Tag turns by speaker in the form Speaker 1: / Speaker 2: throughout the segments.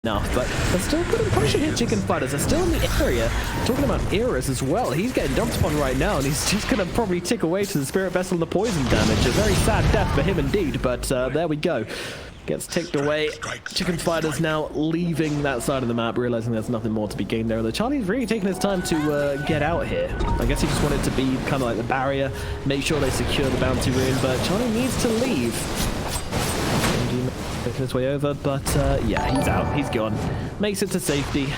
Speaker 1: enough, but they're still putting pressure here. Chicken Fighters are still in the area. Talking about Eras as well, he's getting dumped upon right now, and he's just going to probably tick away to the Spirit Vessel and the poison damage. A very sad death for him indeed, but there we go. Gets ticked away. Chicken Fighters now leaving that side of the map, realizing there's nothing more to be gained there. Although Charlie's really taking his time to get out here. I guess he just wanted to be kind of like the barrier, make sure they secure the bounty rune, but Charlie needs to leave. Making his way over, but yeah, he's out. He's gone. Makes it to safety.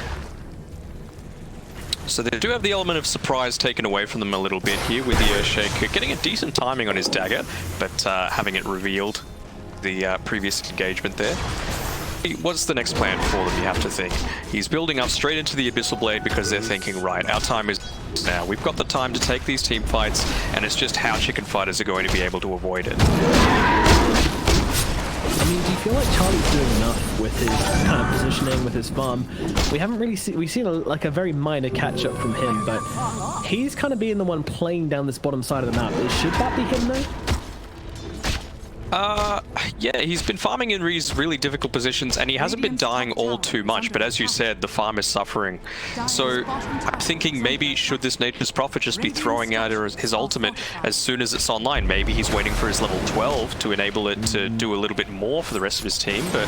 Speaker 2: So they do have the element of surprise taken away from them a little bit here with the Earthshaker getting a decent timing on his dagger, but having it revealed the previous engagement there. What's the next plan for them, you have to think? He's building up straight into the Abyssal Blade because they're thinking, right, our time is now. We've got the time to take these team fights, and it's just how Chicken Fighters are going to be able to avoid it.
Speaker 1: I mean, do you feel like Charlie's doing enough with his kind of positioning, with his farm? We haven't really seen, we've seen like a very minor catch-up from him, but he's kind of being the one playing down this bottom side of the map. Should that be him though?
Speaker 2: Yeah, he's been farming in these really difficult positions, and he hasn't been dying all too much, but as you said, the farm is suffering. So I'm thinking maybe should this Nature's Prophet just be throwing out his ultimate as soon as it's online? Maybe he's waiting for his level 12 to enable it to do a little bit more for the rest of his team, but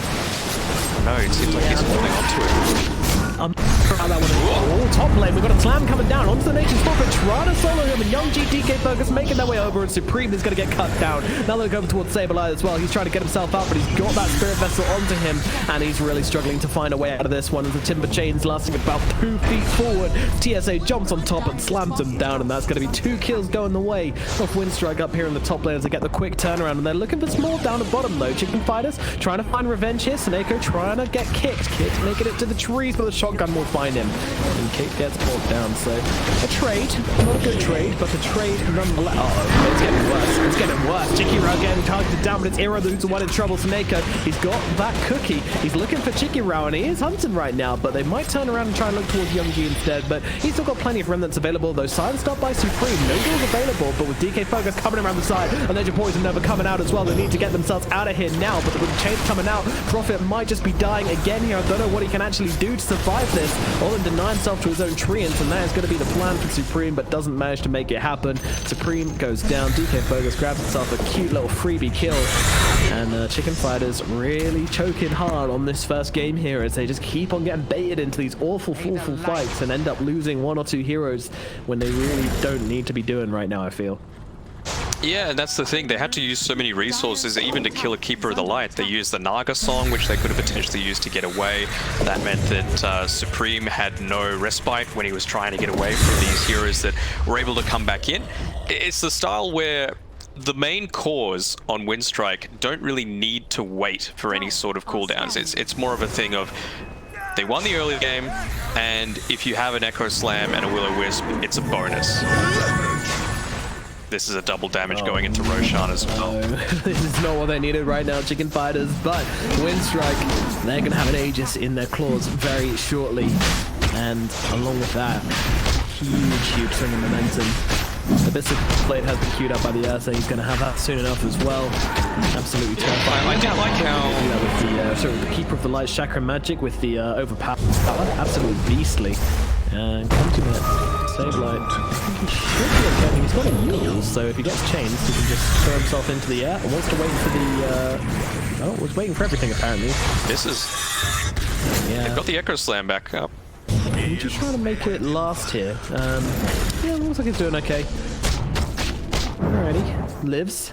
Speaker 2: no, it seems like he's holding on to it.
Speaker 1: That one. Oh, top lane, we've got a slam coming down onto the Nature's Prophet, trying to solo him, and young DK Focus making their way over, and Supreme is going to get cut down. Now they're going towards Sableye as well. He's trying to get himself out, but he's got that Spirit Vessel onto him, and he's really struggling to find a way out of this one as the Timber Chain's lasting about 2 feet forward. TSA jumps on top and slams him down, and that's going to be 2 kills going the way of Winstrike up here in the top lane as they get the quick turnaround, and they're looking for small down the bottom though. Chicken Fighters trying to find revenge here. Snako trying to get kicked. Kicked, making it to the trees, but the shotgun will find him. And Kick gets pulled down, so a trade, not a good trade, but a trade nonetheless. Uh-oh, it's getting worse. It's getting worse. Chikirao getting targeted down, but it's Iro who's the one in trouble. Snako, he's got that cookie. He's looking for Chikirao, and he is hunting right now, but they might turn around and try and look towards Youngji instead, but he's still got plenty of remnants available, though silenced up by Supreme. No deals available, but with DK Focus coming around the side, and Legend Poison Nova coming out as well, they need to get themselves out of here now, but with the chains coming out, Prophet might just be dying again here. I don't know what he can actually do to survive this, all in deny himself to his own treants, and that is going to be the plan for Supreme, but doesn't manage to make it happen. Supreme goes down. DK Focus grabs himself a cute little freebie kill, and Chicken Fighters really choking hard on this first game here as they just keep on getting baited into these awful fights and end up losing 1 or 2 heroes when they really don't need to be doing right now, I feel.
Speaker 2: Yeah, and that's the thing. They had to use so many resources, even to kill a Keeper of the Light. They used the Naga song, which they could have potentially used to get away. That meant that Supreme had no respite when he was trying to get away from these heroes that were able to come back in. It's the style where the main cores on Winstrike don't really need to wait for any sort of cooldowns. It's more of a thing of they won the early game, and if you have an Echo Slam and a Will-O-Wisp, it's a bonus. This is a double damage going into Roshan as well.
Speaker 1: This is not what they needed right now, Chicken Fighters, but Winstrike, they're going to have an Aegis in their claws very shortly. And along with that, huge swing of momentum. The Abyssal Blade has been queued up by the Ursa. He's going to have that soon enough as well. Absolutely terrifying.
Speaker 2: I did like how...
Speaker 1: with the Keeper of the Light Chakra Magic with the overpower. Absolutely beastly. And Consummate Sableye, I think he should be okay. He's got a yield, so if he gets chained, he can just throw himself into the air and wants to wait for the... oh, was waiting for everything apparently.
Speaker 2: This is... yeah. They've got the Echo Slam back up.
Speaker 1: I'm just trying to make it last here. Yeah, looks like he's doing okay. Alrighty, lives.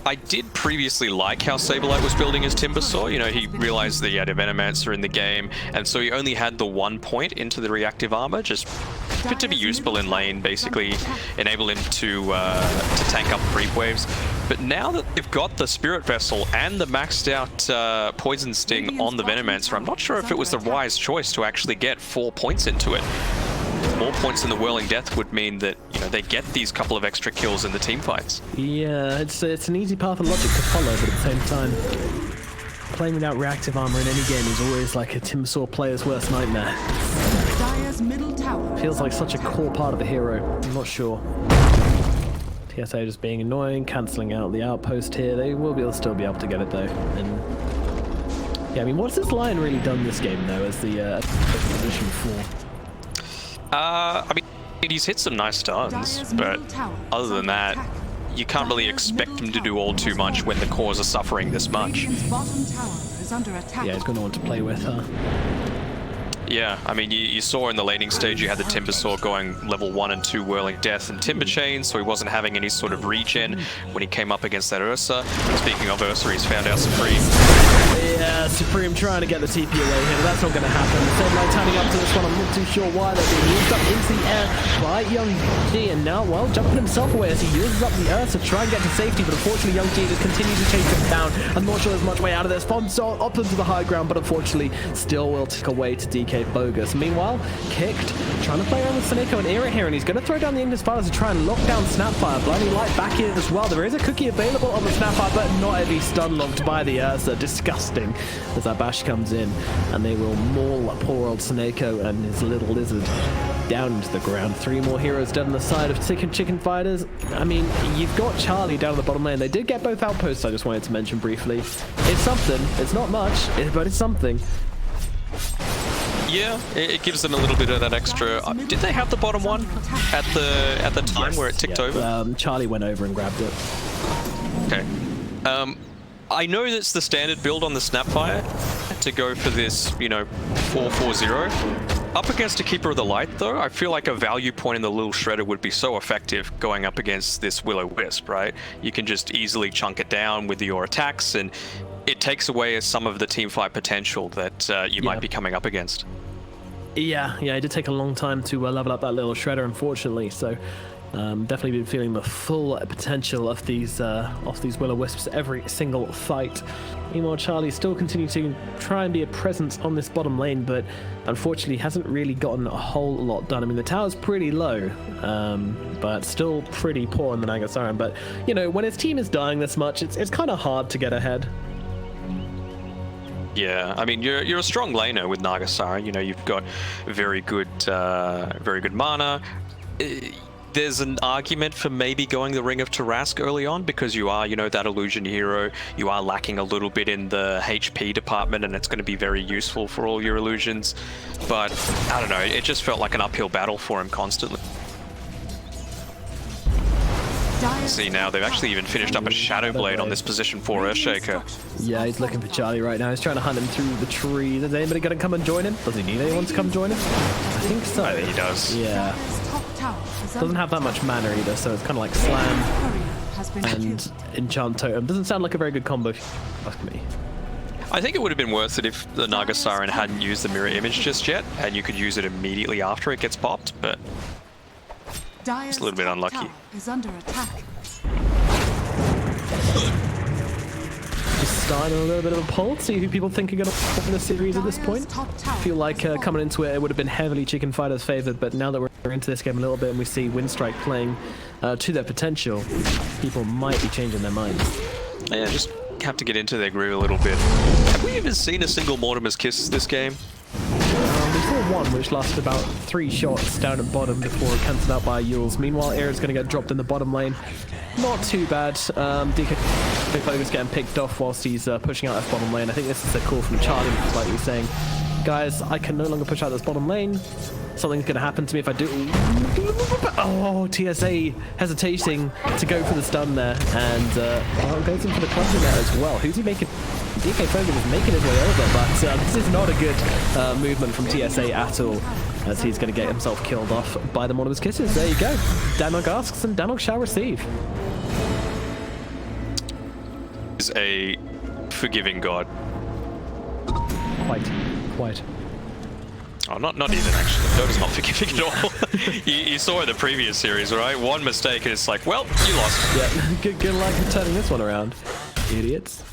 Speaker 2: I did previously like how Sableye was building his Timber Saw. You know, he realized that he had a Venomancer in the game, and so he only had the 1 point into the reactive armor, just fit to be useful in lane, basically enable him to tank up creep waves. But now that they've got the Spirit Vessel and the maxed out Poison Sting on the Venomancer, I'm not sure if it was the wise choice to actually get 4 points into it. More points in the Whirling Death would mean that, you know, they get these couple of extra kills in the team fights.
Speaker 1: Yeah, it's an easy path of logic to follow, but at the same time, playing without reactive armor in any game is always like a Timbersaw player's worst nightmare. Feels like such a core part of a hero. I'm not sure. TSA just being annoying, cancelling out the outpost here. They will still be able to get it though. And Yeah, I mean, what's this line really done this game, though, as the position 4?
Speaker 2: I mean, he's hit some nice stuns, but other than that, you can't really expect him to do all too much when the cores are suffering this much.
Speaker 1: Yeah, he's going to want to play with her.
Speaker 2: Yeah, I mean, you saw in the laning stage you had the Timber Saw going level 1 and 2 Whirling Death and Timber Chain, so he wasn't having any sort of regen when he came up against that Ursa. Speaking of Ursa, he's found out Supreme.
Speaker 1: Yeah, Supreme trying to get the TP away here, but that's not going to happen. Sableye turning up to this one, I'm not too sure why. They're being used up into the air by Young G, and now, well, jumping himself away as he uses up the Ursa to try and get to safety, but unfortunately Young G just continues to chase him down. I'm not sure there's much way out of this. Fonso up into the high ground, but unfortunately still will tick away to DK Bogus. Meanwhile, Kicked, trying to play around with Seneko and Era here, and he's going to throw down the Ignis Fires to try and lock down Snapfire. Blinding Light back in as well. There is a cookie available on the Snapfire, but not heavy stun locked by the Ursa. Disgusting as that bash comes in, and they will maul poor old Seneko and his little lizard down into the ground. 3 more heroes dead on the side of Chicken Fighters. I mean, you've got Charlie down in the bottom lane. They did get both outposts, I just wanted to mention briefly. It's something. It's not much, but it's something.
Speaker 2: Yeah, it gives them a little bit of that extra. Did they have the bottom one at the time where it ticked over?
Speaker 1: Charlie went over and grabbed it.
Speaker 2: Okay. I know that's the standard build on the Snapfire to go for this, you know, 4-4-0. Up against a Keeper of the Light, though, I feel like a value point in the Little Shredder would be so effective going up against this Will-O-Wisp, right? You can just easily chunk it down with your attacks, and it takes away some of the teamfight potential that you might be coming up against. Yeah,
Speaker 1: it did take a long time to level up that Little Shredder, unfortunately, so definitely been feeling the full potential of these Will-O-Wisps every single fight. Meanwhile, Charlie still continues to try and be a presence on this bottom lane, but unfortunately hasn't really gotten a whole lot done. I mean, the tower's pretty low, but still pretty poor in the Nagasaran. But, you know, when his team is dying this much, it's kind of hard to get ahead.
Speaker 2: Yeah, I mean, you're a strong laner with Nagasara. You know, you've got very good mana. There's an argument for maybe going the Ring of Tarask early on because you are, you know, that illusion hero. You are lacking a little bit in the HP department, and it's going to be very useful for all your illusions. But I don't know, it just felt like an uphill battle for him constantly. See, now they've actually even finished up a Shadow Blade on this position for Earthshaker.
Speaker 1: Yeah, he's looking for Charlie right now. He's trying to hunt him through the tree. Is anybody going to come and join him? Does he need anyone to come join him? I think so.
Speaker 2: I think he does.
Speaker 1: Yeah. Doesn't have that much mana either, so it's kind of like Slam and Enchant Totem. Doesn't sound like a very good combo if you ask me.
Speaker 2: I think it would have been worth it if the Nagasaran hadn't used the mirror image just yet, and you could use it immediately after it gets popped, but it's a little bit unlucky.
Speaker 3: Is under attack.
Speaker 1: Just starting a little bit of a poll, see who people think are going to pop in the series at this point. I feel like coming into it, it would have been heavily Chicken Fighters favored, but now that we're into this game a little bit and we see Winstrike playing to their potential, people might be changing their minds.
Speaker 2: Yeah, just have to get into their groove a little bit. Have we even seen a single Mortimer's Kiss this game?
Speaker 1: We saw one which lasted about 3 shots down at bottom before cancelled out by Yules. Meanwhile, Era's going to get dropped in the bottom lane. Not too bad. DK Focus getting picked off whilst he's pushing out that bottom lane. I think this is a call from Charlie, slightly saying, guys, I can no longer push out this bottom lane. Something's going to happen to me if I do. Oh, TSA hesitating to go for the stun there. And goes in for the clutch in there as well. Who's he making? DK Fogan is making his way over, but this is not a good movement from TSA at all, as he's going to get himself killed off by the Mortimer's Kisses. There you go. Danog asks, and Danog shall receive.
Speaker 2: Is a forgiving god.
Speaker 1: Quite.
Speaker 2: Oh, not even actually. Dota's not forgiving at all. you saw in the previous series, right? One mistake and it's like, well, you lost.
Speaker 1: Yeah, good luck in turning this one around, idiots.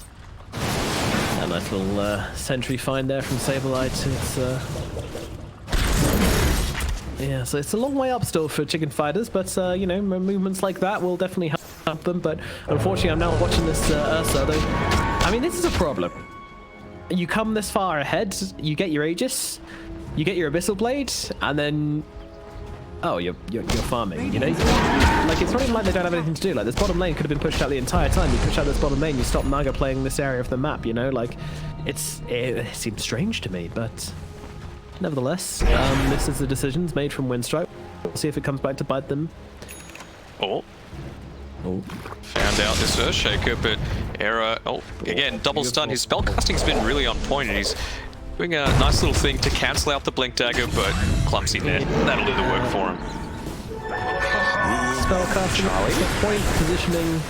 Speaker 1: A nice little sentry find there from Sableye. Yeah, so it's a long way up still for Chicken Fighters, but you know, movements like that will definitely help them. But unfortunately, I'm now watching this Ursa. Though, I mean, this is a problem. You come this far ahead, you get your Aegis, you get your Abyssal Blade, and then oh, you're farming, you know? Like, it's not even like they don't have anything to do. Like, this bottom lane could have been pushed out the entire time. You push out this bottom lane, you stop Naga playing this area of the map, you know? Like, It seems strange to me, but nevertheless, this is the decisions made from Winstrike. We'll see if it comes back to bite them.
Speaker 2: Oh. Found out this Earthshaker, but Error, again, double stun. His spellcasting's been really on point, and he's doing a nice little thing to cancel out the Blink Dagger, but clumsy net. That'll do the work for him.
Speaker 1: Spellcasting, point positioning.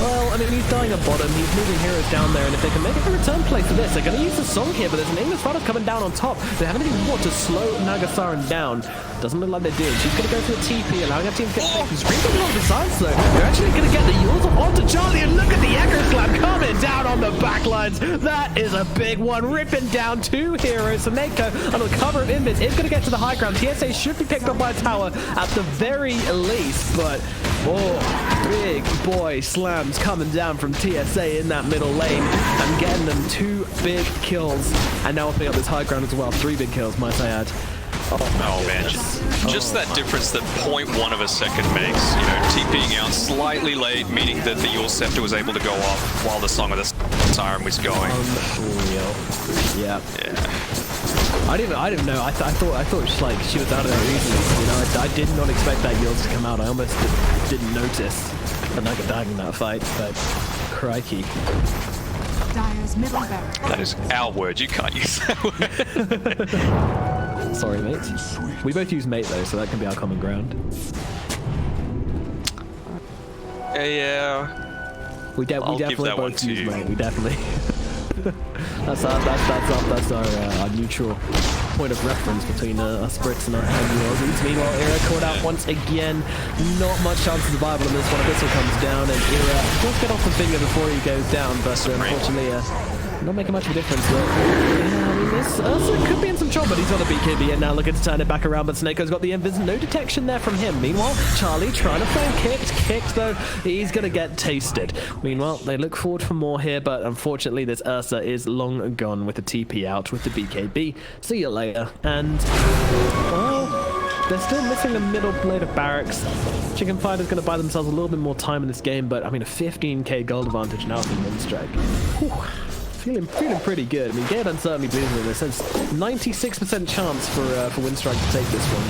Speaker 1: Well, I mean, he's dying at bottom, he's moving heroes down there, and if they can make a return play for this, they're going to use the song here, but there's an English Rider coming down on top. They have anything more to slow Nagasaran down. Doesn't look like they did. She's going to go for the TP, allowing her team to get taken. Scream's on the sides, though. They're actually going to get the Yules onto Charlie, and look at the Echo Slam coming down on the backlines. That is a big one, ripping down two heroes. Saneko, under the cover of Invis, is going to get to the high ground. TSA should be picked up by a tower at the very least, but big boy slams coming down from TSA in that middle lane and getting them 2 big kills, and now opening up this high ground as well. 3 big kills, might I add.
Speaker 2: Oh man, just that difference that 0.1 of a second makes. You know, TPing out slightly late, meaning that the Yule Scepter was able to go off while the Song of the Siren was going.
Speaker 1: Yeah. I didn't know. I thought just like she was out of there easily. You know, I did not expect that Yield to come out. I almost didn't notice the Naga dying in that fight, but crikey.
Speaker 3: Dire's middle barracks.
Speaker 2: That is our word. You can't use that word.
Speaker 1: Sorry, mate. We both use mate though, so that can be our common ground.
Speaker 2: Yeah.
Speaker 1: We definitely both use mate. We definitely. That's our neutral point of reference between us Brits and Aussies. Meanwhile, Era caught out once again. Not much chance of survival on this one. Abyssal comes down, and Era does get off the finger before he goes down, but unfortunately, not making much of a difference. But yeah, I mean, this Ursa could be in some trouble, but he's got a BKB, and now looking to turn it back around, but Snakeo's got the invis. No detection there from him. Meanwhile, Charlie trying to find kicked though. He's going to get tasted. Meanwhile, they look forward for more here, but unfortunately, this Ursa is long gone with the TP out with the BKB. See you later. And, well, they're still missing the middle blade of barracks. Chicken Fighter's going to buy themselves a little bit more time in this game, but I mean, a 15k gold advantage now from Winstrike. Whew. Feeling pretty good. I mean, Gaedan certainly believes in this. There's 96% chance for Winstrike to take this one.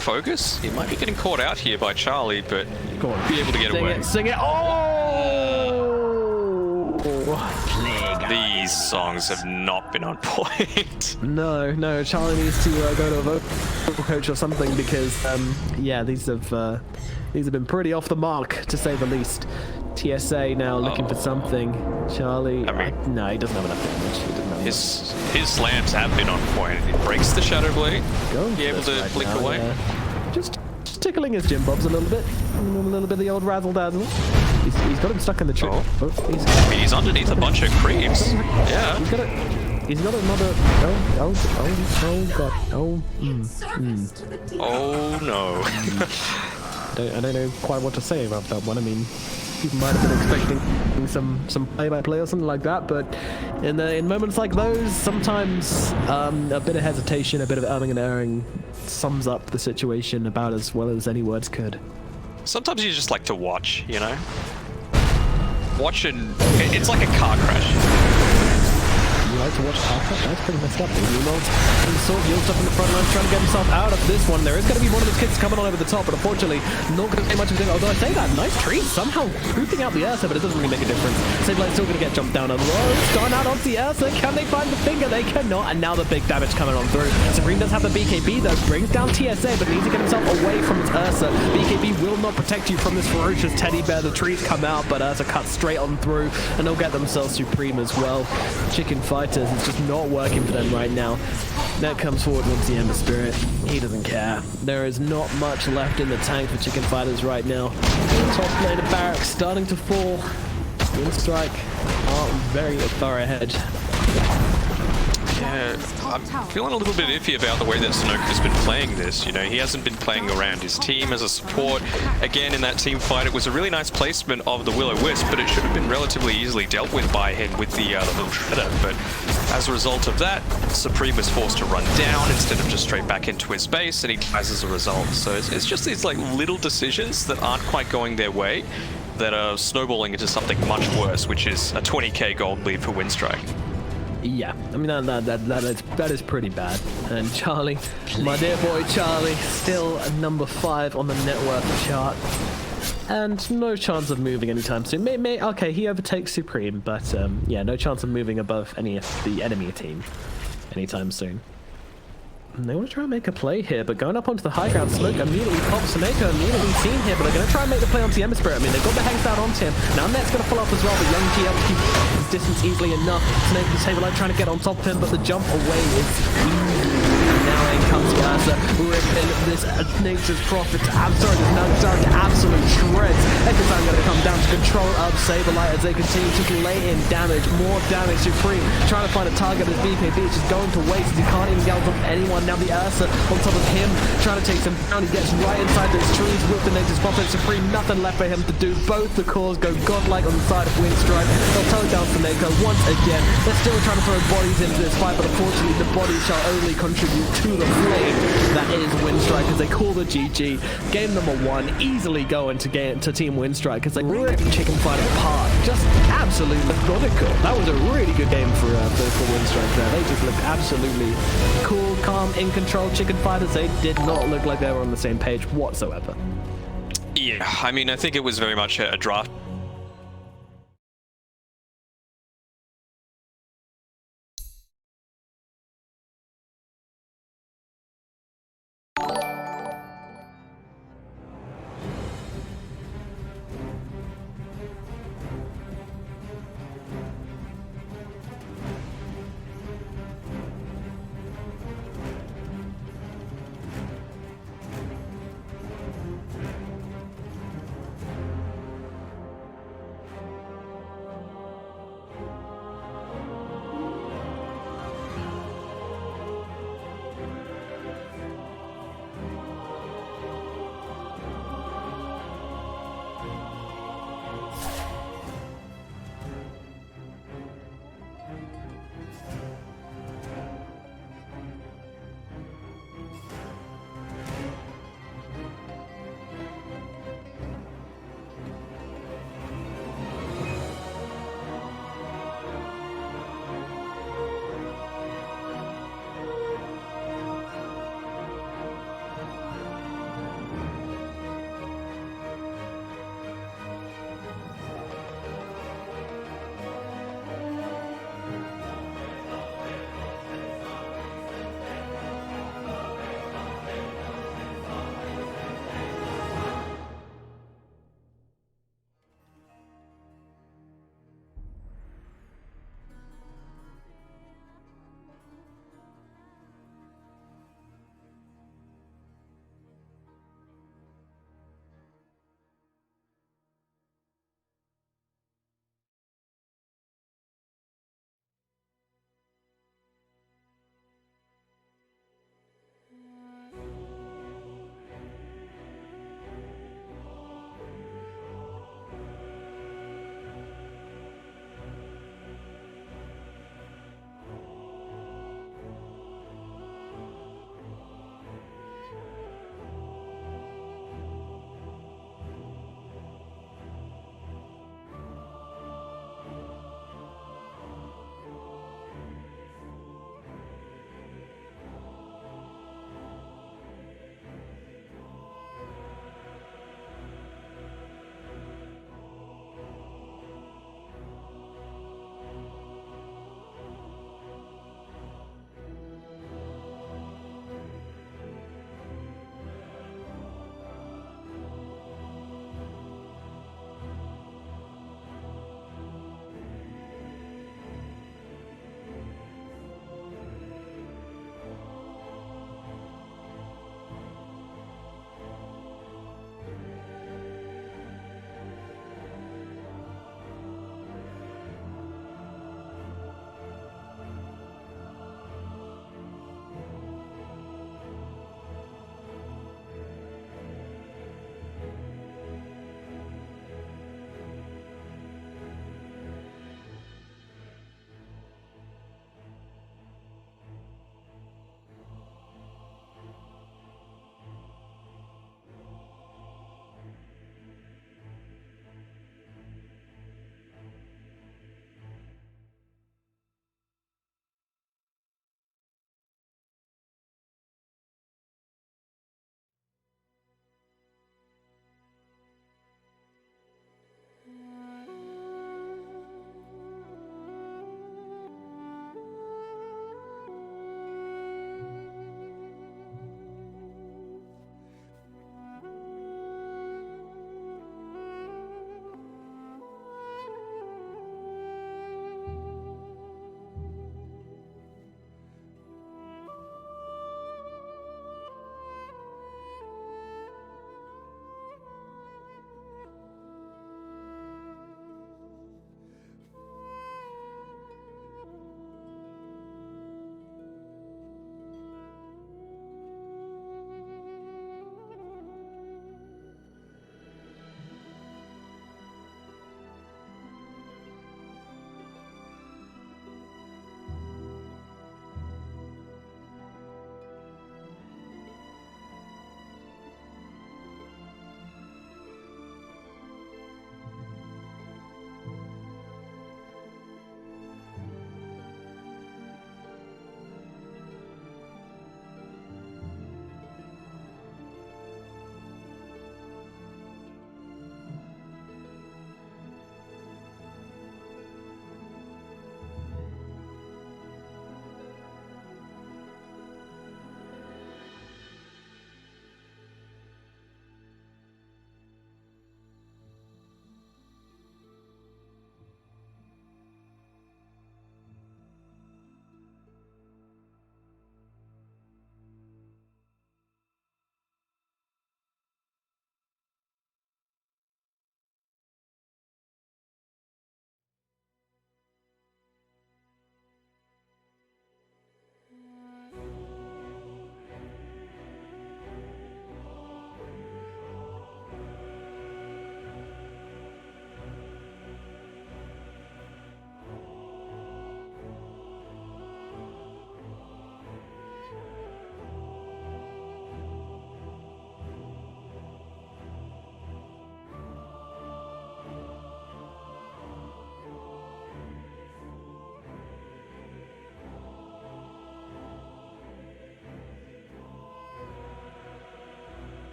Speaker 2: Focus? He might be getting caught out here by Charlie, but
Speaker 1: Go on.
Speaker 2: be able to get away.
Speaker 1: Sing it! Oh!
Speaker 2: These songs have not been on point.
Speaker 1: No. Charlie needs to go to a vocal coach or something because, yeah, these have been pretty off the mark, to say the least. TSA now looking for something. Charlie,
Speaker 2: I mean,
Speaker 1: no, he doesn't have enough damage. He doesn't have
Speaker 2: his slams have been on point. He breaks the Shadow Blade, be able to blink
Speaker 1: now,
Speaker 2: away.
Speaker 1: Yeah. Just tickling his gym bobs a little bit. A little bit of the old razzle dazzle. He's got him stuck in the tree.
Speaker 2: I mean, he's underneath a bunch of creeps. Yeah.
Speaker 1: He's got another. Oh god.
Speaker 2: Oh no.
Speaker 1: I don't know quite what to say about that one. I mean, people might have been expecting some play-by-play or something like that, but in moments like those, sometimes a bit of hesitation, a bit of umming and erring sums up the situation about as well as any words could.
Speaker 2: Sometimes you just like to watch, you know? Watch and... It's like a car crash.
Speaker 1: You like to watch car crash? That's pretty messed up. Yields up in the front line, trying to get himself out of this one. There is going to be one of his kids coming on over the top, but unfortunately, not going to get much of a difference. Although I say that, nice tree somehow pooping out the Ursa, but it doesn't really make a difference. Sable's still going to get jumped down a low. Gone out onto the Ursa. Can they find the finger? They cannot, and now the big damage coming on through. Supreme does have the BKB though, brings down TSA, but needs to get himself away from his Ursa. BKB will not protect you from this ferocious teddy bear. The trees come out, but Ursa cuts straight on through, and they'll get themselves Supreme as well. Chicken Fighters, it's just not working for them right now. That comes forward once the Ember Spirit. He doesn't care. There is not much left in the tank for Chicken Fighters right now. Top lane of barracks starting to fall. Winstrike are very far ahead.
Speaker 2: Yeah, I'm feeling a little bit iffy about the way that Sanoku's been playing this. You know, he hasn't been playing around his team as a support. Again, in that team fight, it was a really nice placement of the Will-O-Wisp, but it should have been relatively easily dealt with by him with the little shredder. But as a result of that, Supreme was forced to run down instead of just straight back into his base, and he dies as a result. So it's just these like little decisions that aren't quite going their way. that are snowballing into something much worse, which is a 20k gold lead for Winstrike.
Speaker 1: Yeah, I mean that is pretty bad. And Charlie, my dear boy Charlie, still number 5 on the net worth chart, and no chance of moving anytime soon. Okay, he overtakes Supreme, but yeah, no chance of moving above any of the enemy team anytime soon. And they want to try and make a play here, but going up onto the high ground, Smoke immediately pops. Soneko immediately seen here, but they're going to try and make the play onto the Ember Spirit. I mean, they've got the Hex out onto him. Now Net's going to follow up as well, but Young G able to keep his distance easily enough. Soneko Saberlight trying to get on top of him, but the jump away is easy. Now in comes Ursa, ripping this Nature's Prophet. I'm sorry, this Nugzar to absolute shreds. Ekazan going to come down to control of Saberlight as they continue to lay in damage. More damage. Supreme trying to find a target as BKB is just going to waste as he can't even get on top of anyone. Now the Ursa on top of him, trying to take some down. He gets right inside those trees with the Nature's Prophet. Supreme, nothing left for him to do. Both the cores go godlike on the side of Winstrike. They'll tone down Soneko once again. They're still trying to throw bodies into this fight, but unfortunately the bodies shall only contribute to the flame that is Winstrike as they call the GG. Game number 1 easily going to Team Winstrike as they rip Chicken Fight apart. Just absolutely methodical. That was a really good game for Winstrike there. They just looked absolutely cool, calm, in control. Chicken Fighters, they did not look like they were on the same page whatsoever.
Speaker 2: Yeah, I mean, I think it was very much a draft.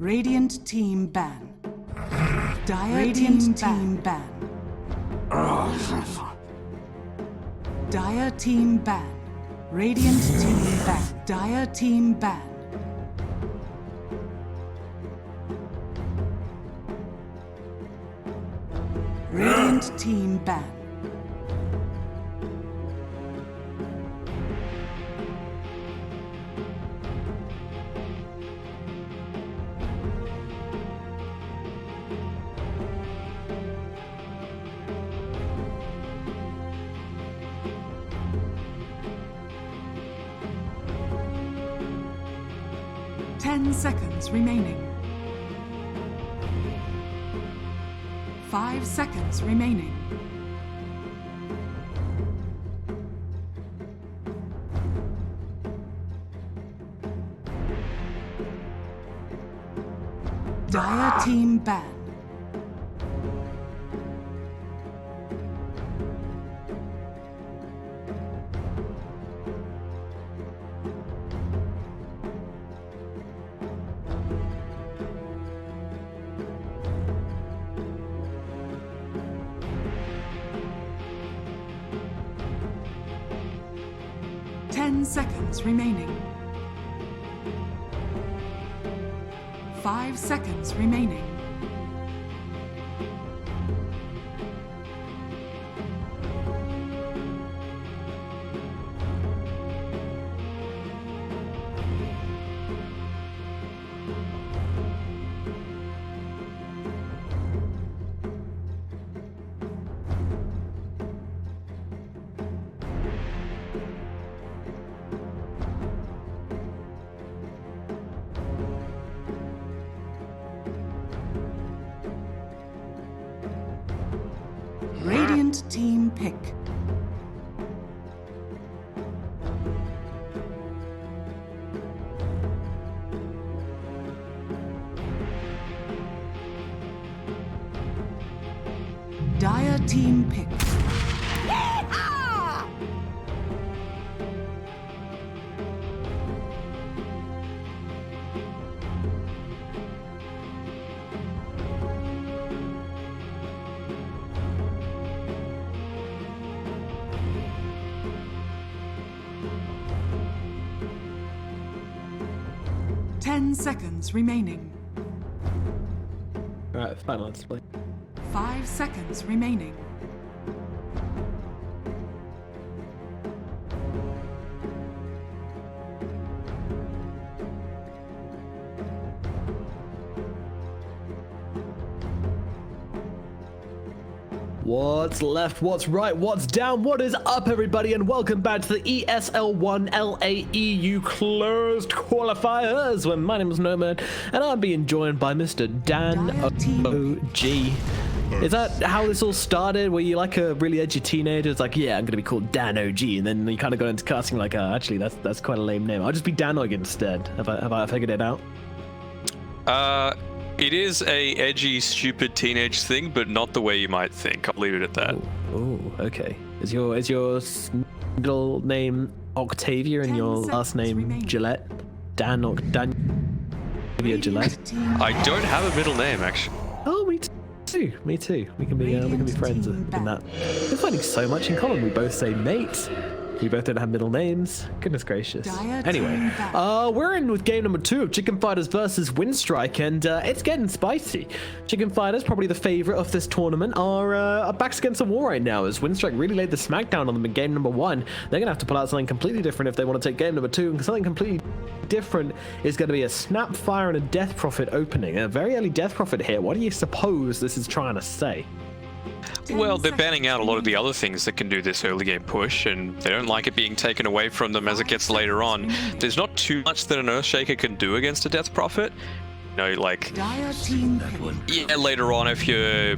Speaker 3: Radiant team ban. Dire Radiant team ban. Dire team ban. Radiant team ban. Dire team ban. Radiant team ban. Ten seconds remaining. 5 seconds remaining. Dire team ban. Seconds remaining. 5 seconds remaining. Radiant team pick. Dire team pick. Yeah! 10 seconds remaining.
Speaker 1: Alright, final display.
Speaker 3: 5 seconds remaining.
Speaker 1: What's left, what's right, what's down, what is up everybody, and welcome back to the ESL ONE EU closed qualifiers, where my name is Nomad, and I'm being joined by Mr. Dan OG. Is that how this all started? Were you like a really edgy teenager? It's like, yeah, I'm gonna be called Dan OG, and then you kind of got into casting like, actually, that's quite a lame name. I'll just be Dan Og instead. Have I figured it out?
Speaker 2: It is a edgy, stupid teenage thing, but not the way you might think. I'll leave it at that.
Speaker 1: Oh, okay. Is your middle name Octavia and your last name Gillette? Dan Octavia Gillette?
Speaker 2: I don't have a middle name, actually.
Speaker 1: Oh, me too. Me too. We can be friends in that. We're finding so much in common. We both say mate. We both don't have middle names. Goodness gracious. Anyway, we're in with game number 2 of Chicken Fighters versus Winstrike, and it's getting spicy. Chicken Fighters, probably the favorite of this tournament, are backs against the wall right now, as Winstrike really laid the smackdown on them in game number 1. They're going to have to pull out something completely different if they want to take game number 2, and something completely different is going to be a Snapfire and a Death Prophet opening. A very early Death Prophet here. What do you suppose this is trying to say?
Speaker 2: Well, they're banning out a lot of the other things that can do this early game push, and they don't like it being taken away from them as it gets later on. There's not too much that an Earthshaker can do against a Death Prophet. You know, like, yeah, later on, if your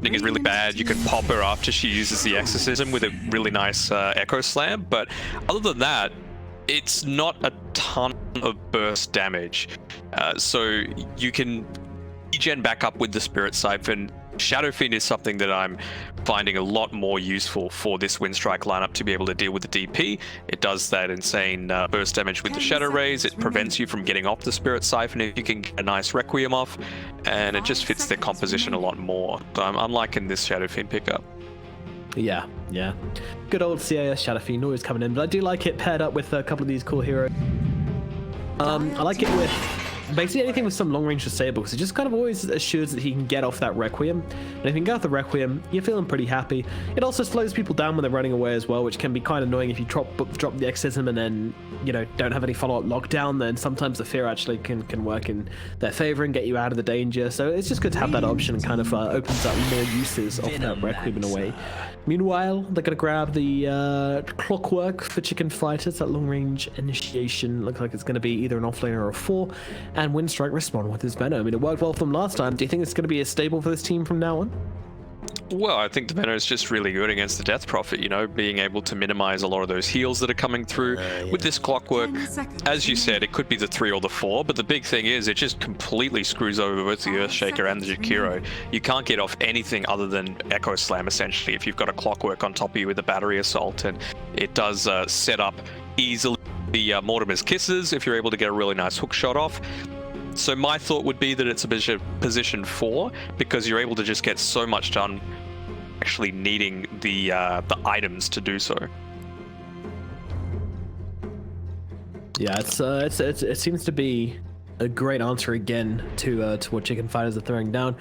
Speaker 2: thing is really bad, you can pop her after she uses the Exorcism with a really nice Echo Slam, but other than that, it's not a ton of burst damage. So you can regen back up with the Spirit Siphon, Shadow Fiend is something that I'm finding a lot more useful for this Winstrike lineup to be able to deal with the DP. It does that insane burst damage with the Shadow Rays. It prevents you from getting off the Spirit Siphon if you can get a nice Requiem off, and it just fits their composition a lot more. So I'm liking this Shadow Fiend pickup.
Speaker 1: Yeah. Good old CIS Shadow Fiend always coming in, but I do like it paired up with a couple of these cool heroes. I like it with basically anything with some long-range disable, because it just kind of always assures that he can get off that Requiem. And if you can get off the Requiem, you're feeling pretty happy. It also slows people down when they're running away as well, which can be kind of annoying if you drop the Exorcism and then, you know, don't have any follow-up lockdown. Then sometimes the fear actually can work in their favor and get you out of the danger. So it's just good to have that option, and kind of opens up more uses of that Requiem in a way. Meanwhile, they're going to grab the Clockwork for Chicken Fighters, that long-range initiation. Looks like it's going to be either an offlaner or a 4. And Winstrike respond with his Venom. I mean, it worked well for them last time. Do you think it's going to be as stable for this team from now on?
Speaker 2: Well, I think the Venom is just really good against the Death Prophet, you know, being able to minimize a lot of those heals that are coming through. With this Clockwork, as you said, it could be the 3 or the 4, but the big thing is it just completely screws over both the Earthshaker and the Jakiro. You can't get off anything other than Echo Slam, essentially, if you've got a Clockwork on top of you with a Battery Assault, and it does set up easily the Mortimer's Kisses if you're able to get a really nice hook shot off. So my thought would be that it's a position 4, because you're able to just get so much done actually needing the items to do so.
Speaker 1: Yeah, it seems to be a great answer again to what Chicken Fighters are throwing down.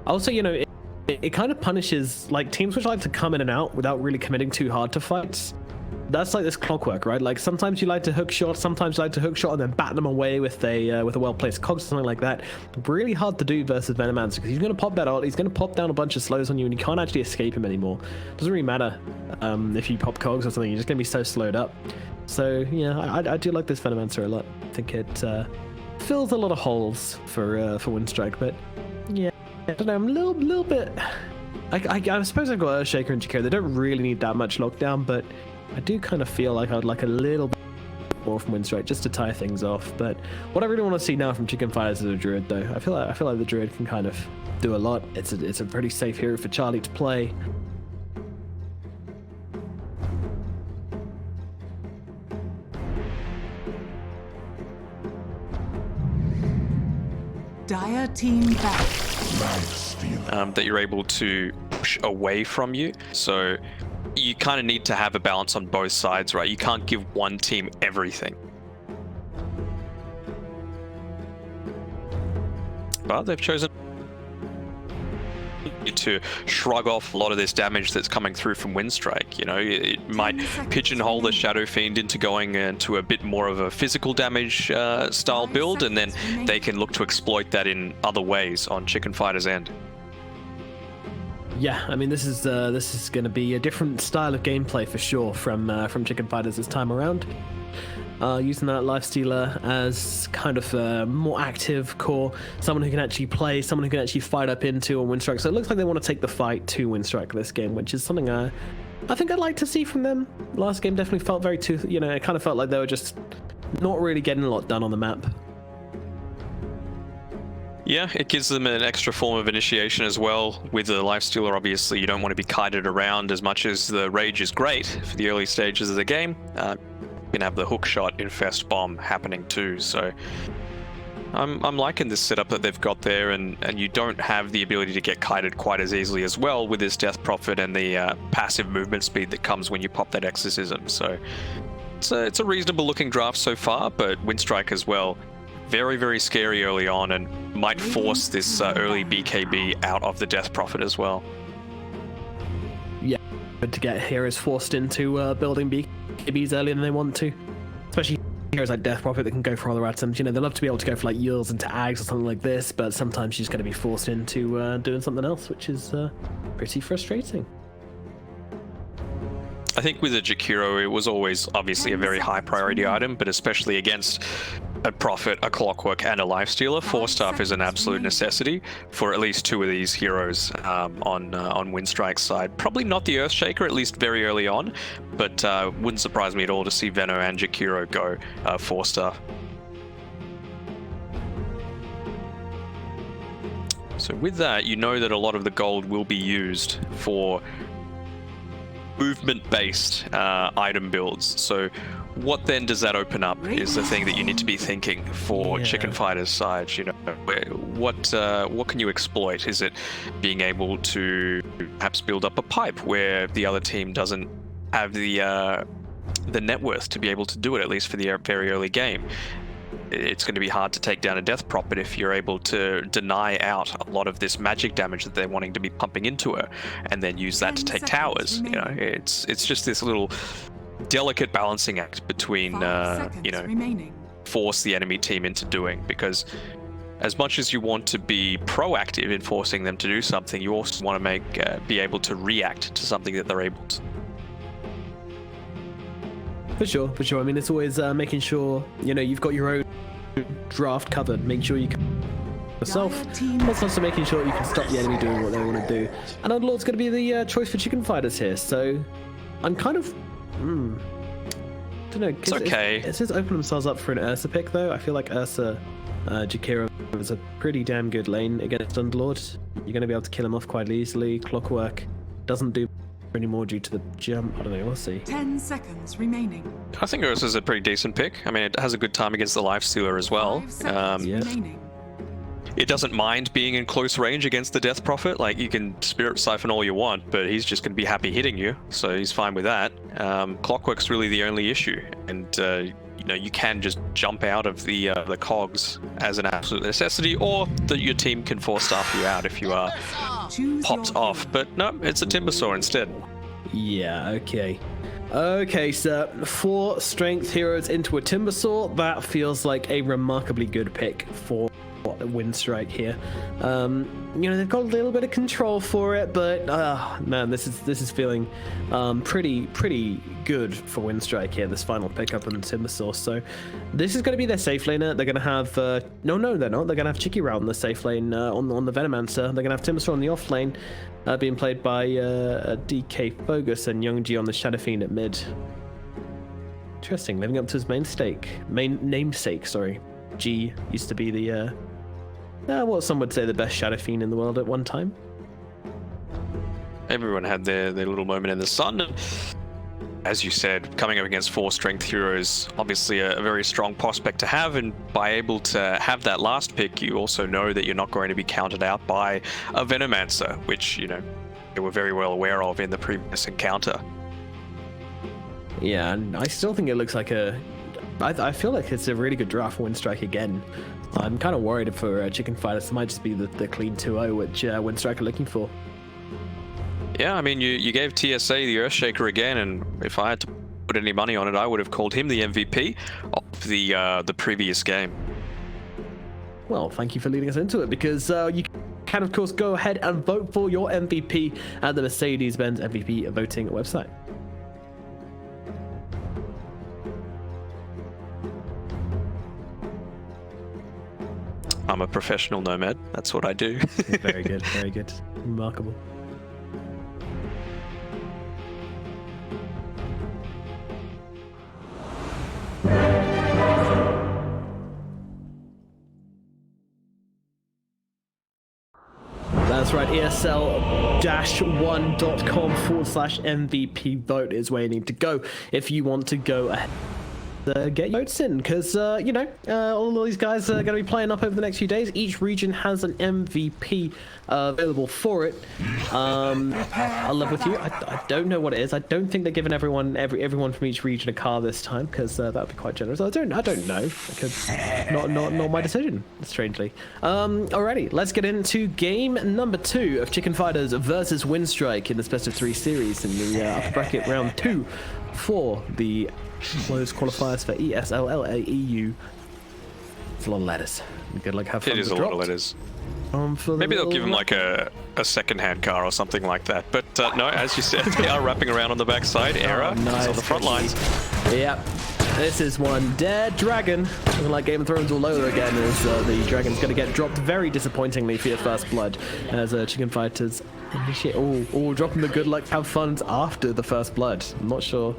Speaker 1: Also, you know, it kind of punishes like teams which like to come in and out without really committing too hard to fights. That's like this Clockwork, right? Like sometimes you like to hook shot, sometimes you like to hook shot and then bat them away with a well-placed cogs or something like that. Really hard to do versus Venomancer, because he's going to pop that out, he's going to pop down a bunch of slows on you, and you can't actually escape him anymore. Doesn't really matter if you pop cogs or something, you're just going to be so slowed up. So yeah, I do like this Venomancer a lot. I think it fills a lot of holes for Winstrike, but yeah, I don't know, I'm a little bit. I suppose I've got Earthshaker and Jakiro. They don't really need that much lockdown, but I do kind of feel like I'd like a little bit more from Winstrike just to tie things off. But what I really want to see now from Chicken Fighters is a Druid, though. I feel like the Druid can kind of do a lot. It's a pretty safe hero for Charlie to play.
Speaker 3: Dire team back.
Speaker 2: That you're able to push away from you. So you kind of need to have a balance on both sides, right? You can't give one team everything. But they've chosen to shrug off a lot of this damage that's coming through from Winstrike. You know, it might pigeonhole the Shadow Fiend into going into a bit more of a physical damage style build, and then they can look to exploit that in other ways on Chicken Fighter's end.
Speaker 1: Yeah, I mean, this is going to be a different style of gameplay for sure from Chicken Fighters this time around. Using that Lifestealer as kind of a more active core, someone who can actually play, someone who can actually fight up into a Winstrike. So it looks like they want to take the fight to Winstrike this game, which is something I think I'd like to see from them. Last game definitely felt very it kind of felt like they were just not really getting a lot done on the map.
Speaker 2: Yeah, it gives them an extra form of initiation as well. With the Lifestealer, obviously, you don't want to be kited around as much as the Rage is great for the early stages of the game. You can have the Hookshot Infest Bomb happening too, so I'm liking this setup that they've got there, and you don't have the ability to get kited quite as easily as well with this Death Prophet and the passive movement speed that comes when you pop that Exorcism. So it's a reasonable looking draft so far, but Winstrike as well. Very, very scary early on, and might force this early BKB out of the Death Prophet as well.
Speaker 1: Yeah, good to get heroes forced into building BKBs earlier than they want to. Especially heroes like Death Prophet that can go for other items. You know, they love to be able to go for like Yields into Ags or something like this, but sometimes you're just going to be forced into doing something else, which is pretty frustrating.
Speaker 2: I think with the Jakiro, it was always obviously a very high priority item, but especially against a Prophet, a Clockwork, and a Lifestealer, 4-staff is an absolute necessity for at least 2 of these heroes on Winstrike's side. Probably not the Earthshaker, at least very early on, but wouldn't surprise me at all to see Veno and Jakiro go 4-star. So with that, you know that a lot of the gold will be used for movement-based item builds. So what then does that open up is the thing that you need to be thinking for Chicken Fighter's side. You know, what can you exploit? Is it being able to perhaps build up a pipe where the other team doesn't have the net worth to be able to do it, at least for the very early game? It's going to be hard to take down a death prop, but if you're able to deny out a lot of this magic damage that they're wanting to be pumping into her, and then use that to take towers, you know, it's just this little delicate balancing act between you know, force the enemy team into doing, because as much as you want to be proactive in forcing them to do something, you also want to be able to react to something that they're able to.
Speaker 1: For sure, for sure. I mean, it's always making sure, you know, you've got your own draft covered. Make sure you can yourself. Plus also making sure you can stop the enemy doing what they want to do. And Underlord's going to be the choice for Chicken Fighters here. So I'm kind of, don't know.
Speaker 2: It's okay.
Speaker 1: It says open themselves up for an Ursa pick though. I feel like Ursa, Jakira is a pretty damn good lane against Underlord. You're going to be able to kill him off quite easily. Clockwork doesn't do anymore due to the jump. I don't know, we'll see.
Speaker 3: 10 seconds remaining.
Speaker 2: I think Ursa's a pretty decent pick. I mean, it has a good time against the Lifestealer as well.
Speaker 3: 5 seconds remaining.
Speaker 2: It doesn't mind being in close range against the Death Prophet. Like, you can Spirit Siphon all you want, but he's just going to be happy hitting you, so he's fine with that. Clockwork's really the only issue, and you know, you can just jump out of the cogs as an absolute necessity, or that your team can staff you out if you are popped off. But no, it's a Timber Saw instead.
Speaker 1: Yeah, okay. Okay, sir. 4 strength heroes into a Timber Saw. That feels like a remarkably good pick for Winstrike here. You know, they've got a little bit of control for it, but man, this is feeling pretty good for Winstrike here, this final pickup on the Timber Source. So this is going to be their safe laner. They're going to have no they're not. They're going to have Chicky Route in the safe lane on the Venomancer. They're going to have Timber Saw on the off lane, being played by DK Fogus, and Young G on the Shadow Fiend at mid. Interesting, living up to his namesake, sorry. G used to be the what some would say the best Shadow Fiend in the world at one time.
Speaker 2: Everyone had their little moment in the sun, and as you said, coming up against 4 strength heroes, obviously a very strong prospect to have, and by able to have that last pick, you also know that you're not going to be counted out by a Venomancer, which, you know, they were very well aware of in the previous encounter.
Speaker 1: Yeah, and I still think it looks like I feel like it's a really good draft for Winstrike again. I'm kind of worried for Chicken Fighters. It might just be the clean 2-0 which Winstrike are looking for.
Speaker 2: Yeah, I mean, you gave TSA the Earthshaker again, and if I had to put any money on it, I would have called him the MVP of the previous game.
Speaker 1: Well, thank you for leading us into it, because you can, of course, go ahead and vote for your MVP at the Mercedes-Benz MVP voting website.
Speaker 2: I'm a professional nomad. That's what I do.
Speaker 1: Very good, very good. Remarkable. That's right, ESL-one.com/MVP vote is where you need to go if you want to go ahead. Get your votes in, because you know, all of these guys are going to be playing up over the next few days. Each region has an MVP available for it. I'll live with you. I don't know what it is. I don't think they're giving everyone from each region a car this time, because that would be quite generous. I don't know. Because not my decision, strangely. Alrighty, let's get into game number 2 of Chicken Fighters versus Winstrike in this best of 3 series in the upper bracket round 2 for the closed qualifiers for ESL EU. It's a lot of letters. Good luck, have fun.
Speaker 2: It is a lot of letters. Maybe they'll give him like a second-hand car or something like that. But no, as you said, they are wrapping around on the backside. Era is on the front lines.
Speaker 1: Yep. This is one dead dragon. Looking like Game of Thrones all over again, as the dragon's going to get dropped very disappointingly for your first blood, as Chicken Fighters initiate. Dropping the good luck, have fun after the first blood. I'm not sure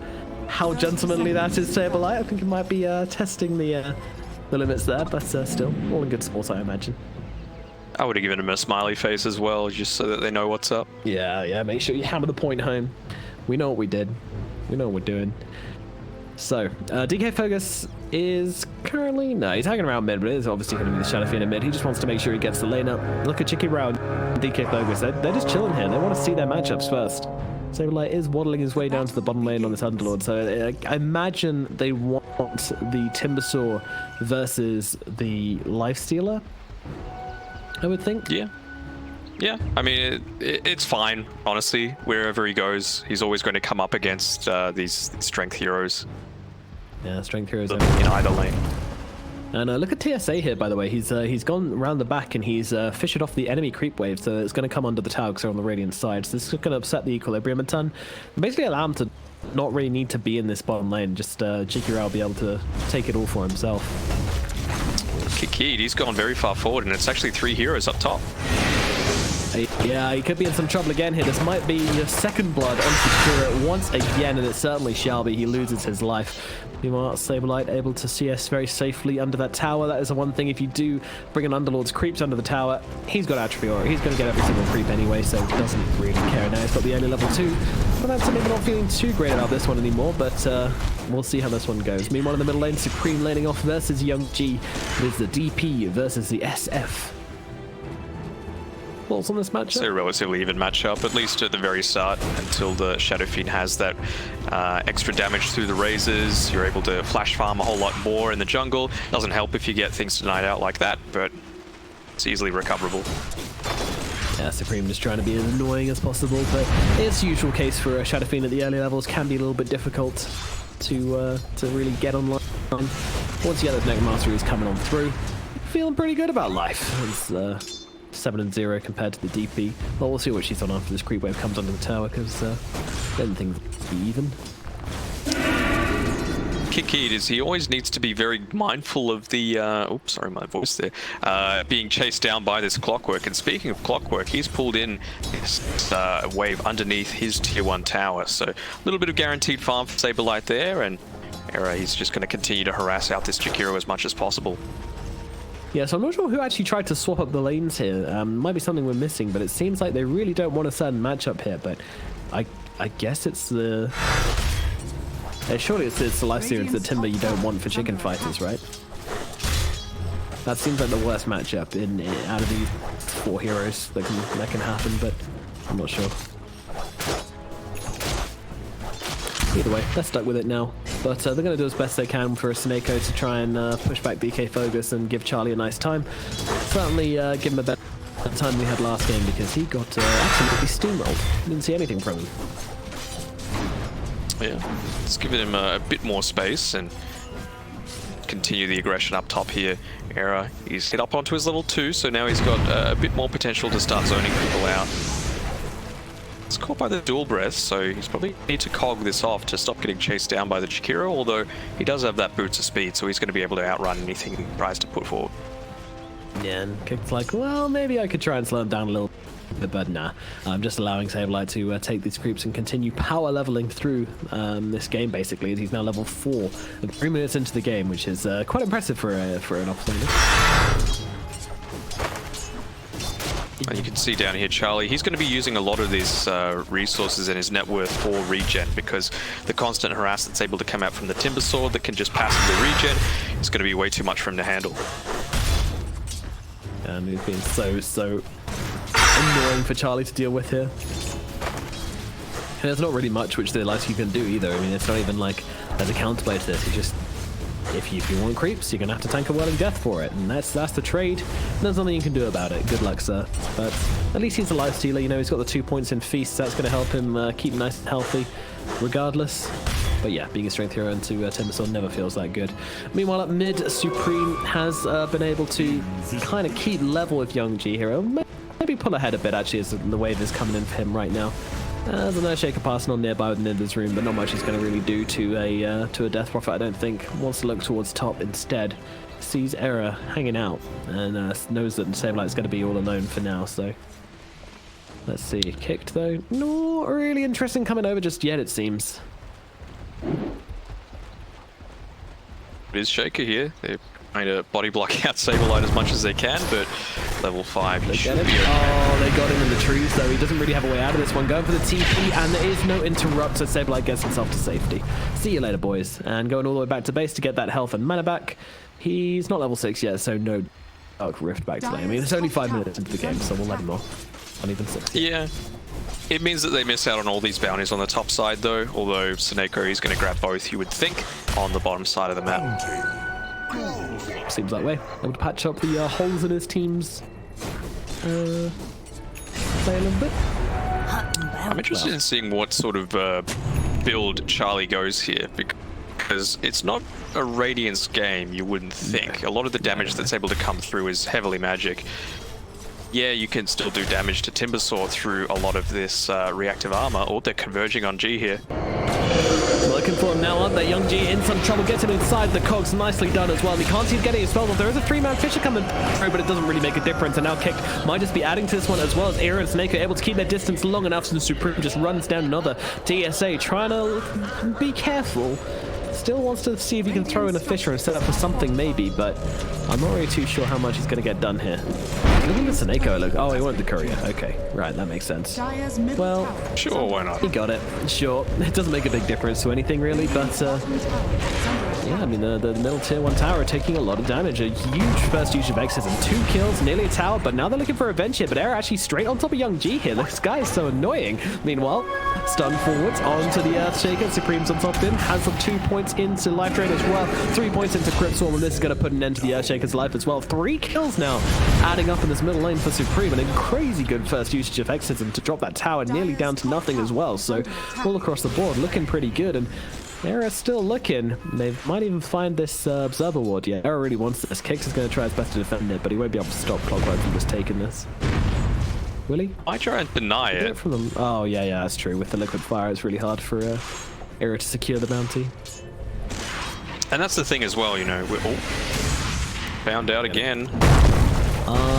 Speaker 1: how gentlemanly that is, Saberlight. I think it might be testing the limits there, but still, all in good sports, I imagine.
Speaker 2: I would have given him a smiley face as well, just so that they know what's up.
Speaker 1: Yeah, make sure you hammer the point home. We know what we did. We know what we're doing. So, DK Focus is currently... No, he's hanging around mid, but it is obviously going to be the Shadow Fiend in mid. He just wants to make sure he gets the lane up. Look at Chicky Round, DK Focus. They're just chilling here. They want to see their matchups first. Saberlight is waddling his way down to the bottom lane on this Underlord, so I imagine they want the Timbersaw versus the Lifestealer, I would think.
Speaker 2: Yeah, I mean, it's fine, honestly. Wherever he goes, he's always going to come up against these strength heroes.
Speaker 1: Yeah, strength heroes
Speaker 2: in either lane.
Speaker 1: And look at TSA here, by the way. He's gone around the back and he's fished off the enemy creep wave, so it's going to come under the tower because they're on the Radiant side. So this is going to upset the equilibrium a ton. Basically allow him to not really need to be in this bottom lane. Just Cheeky Rao will be able to take it all for himself.
Speaker 2: Kikid, he's gone very far forward, and it's actually 3 heroes up top.
Speaker 1: Yeah, he could be in some trouble again here. This might be your second blood on Secura once again, and it certainly shall be. He loses his life. Meanwhile, Saberlight able to CS very safely under that tower. That is the one thing. If you do bring an Underlord's creeps under the tower, he's got Atrophy Aura. He's going to get every single creep anyway, so he doesn't really care. Now he's got the early level 2. But that's maybe not feeling too great about this one anymore, but we'll see how this one goes. Meanwhile, in the middle lane, Supreme laning off versus Young G. It is the DP versus the SF. Thoughts on this matchup?
Speaker 2: It's a relatively even matchup, at least at the very start, until the Shadow Fiend has that extra damage through the razors. You're able to flash farm a whole lot more in the jungle. Doesn't help if you get things denied out like that, but it's easily recoverable.
Speaker 1: Yeah, Supreme just trying to be as annoying as possible, but it's the usual case for a Shadow Fiend at the early levels. Can be a little bit difficult to really get online. Once you get those Neck Masteries coming on through, feeling pretty good about life. It's 7-0 compared to the DP. Well, we'll see what she's on after this creep wave comes under the tower, because then things will be even.
Speaker 2: Kikid is he always needs to be very mindful of the oops, sorry, my voice there, being chased down by this Clockwork. And speaking of Clockwork, he's pulled in this wave underneath his tier 1 tower, so a little bit of guaranteed farm for Saberlight there, and he's just going to continue to harass out this Jakiro as much as possible.
Speaker 1: Yeah, so I'm not sure who actually tried to swap up the lanes here. Might be something we're missing, but it seems like they really don't want a certain matchup here. But I guess it's the... surely it's the Lifestealer and the Timber you don't want for chicken fighters, right? That seems like the worst matchup out of these 4 heroes that can happen, but I'm not sure. Either way, they're stuck with it now. But they're going to do as best they can for Snako to try and push back DK Fogus and give Charlie a nice time. Certainly give him a better time than we had last game, because he got absolutely steamrolled. Didn't see anything from him.
Speaker 2: Yeah, let's give him a bit more space and continue the aggression up top here. He's hit up onto his level 2, so now he's got a bit more potential to start zoning people out. It's caught by the dual breath, so he's probably need to cog this off to stop getting chased down by the Jakiro, although he does have that boots of speed, so he's going to be able to outrun anything he tries to put forward.
Speaker 1: Yeah, and Kick's like, well, maybe I could try and slow him down a little bit, but nah. I'm just allowing Saberlight to take these creeps and continue power leveling through this game, basically. He's now level 4 and 3 minutes into the game, which is quite impressive for an offlaner.
Speaker 2: And you can see down here, Charlie, he's going to be using a lot of these resources in his net worth for regen, because the constant harass that's able to come out from the Timber Sword that can just passively regen is going to be way too much for him to handle.
Speaker 1: And he's been so annoying for Charlie to deal with here. And there's not really much which the Light you can do either. I mean, it's not even like there's a counterplay to this. You just... If you want creeps, you're going to have to tank a Whirling Death for it, and that's the trade. There's nothing you can do about it. Good luck, sir. But at least he's a Lifestealer. You know, he's got the 2 points in Feast. That's going to help him keep nice and healthy regardless. But yeah, being a strength hero into Timbersaw never feels that good. Meanwhile, at mid, Supreme has been able to kind of keep level with Young G Hero. Maybe pull ahead a bit, actually, as the wave is coming in for him right now. There's an Earthshaker passing on nearby within this room, but not much he's going to really do to a Death Prophet, I don't think. Wants to look towards top instead. Sees Error hanging out, and knows that Saberlight's going to be all alone for now, so... Let's see. Kicked, though. Not really interesting coming over just yet, it seems.
Speaker 2: It is Shaker here. They're trying to body block out Saberlight as much as they can, but Level 5. He
Speaker 1: Get
Speaker 2: should
Speaker 1: him.
Speaker 2: be okay.
Speaker 1: Oh, they got him in the trees, though. He doesn't really have a way out of this one. Going for the TP, and there is no interrupt, so Sableye gets himself to safety. See you later, boys. And going all the way back to base to get that health and mana back. He's not level 6 yet, so no Dark Rift back to lane. I mean, it's only 5 minutes into the game, so we'll let him off. Not even 6.
Speaker 2: Yeah. It means that they miss out on all these bounties on the top side, though. Although Seneko is going to grab both, you would think, on the bottom side of the map.
Speaker 1: Seems that way. Able to patch up the holes in his team's play a little bit.
Speaker 2: I'm interested in seeing what sort of build Charlie goes here, because it's not a Radiance game, you wouldn't think. A lot of the damage that's able to come through is heavily magic. Yeah, you can still do damage to Timbersaw through a lot of this reactive armor. Oh, they're converging on G here.
Speaker 1: Looking for him now, aren't they? Young G in some trouble, gets him inside the cogs, nicely done as well. And he can't seem getting his spell off. There is a 3-man Fisher coming through, but it doesn't really make a difference. And now Kick might just be adding to this one, as well as Era and Snake are able to keep their distance long enough, so the Supreme just runs down another TSA, trying to be careful. Still wants to see if he can throw in a Fisher and set up for something maybe, but I'm not really too sure how much he's going to get done here. Look at the Seneko look. Oh, he wanted the courier. Okay, right, that makes sense. Well,
Speaker 2: Sure, why not?
Speaker 1: he got it. Sure, it doesn't make a big difference to anything really, but yeah, I mean the middle tier 1 tower taking a lot of damage. A huge first use of X's and 2 kills, nearly a tower, but now they're looking for revenge here. But Era actually straight on top of Young G here. This guy is so annoying. Meanwhile, stun forwards onto the Earthshaker. Supreme's on top of him, has some 2 points into life drain as well, 3 points into Crypt Swarm, and this is going to put an end to the Earthshaker's life as well. 3 kills now adding up in this middle lane for Supreme, and a crazy good first usage of Exorcism to drop that tower nearly down to nothing as well. So all across the board looking pretty good, and Era's still looking. They might even find this Observer Ward. Yeah, Era really wants this. Kix is going to try his best to defend it, but he won't be able to stop Clockwork from just taking this. Will he?
Speaker 2: I try and deny
Speaker 1: Get
Speaker 2: it.
Speaker 1: from them. Oh, yeah, that's true. With the Liquid Fire, it's really hard for Era to secure the bounty.
Speaker 2: And that's the thing as well, you know. We're all found out again.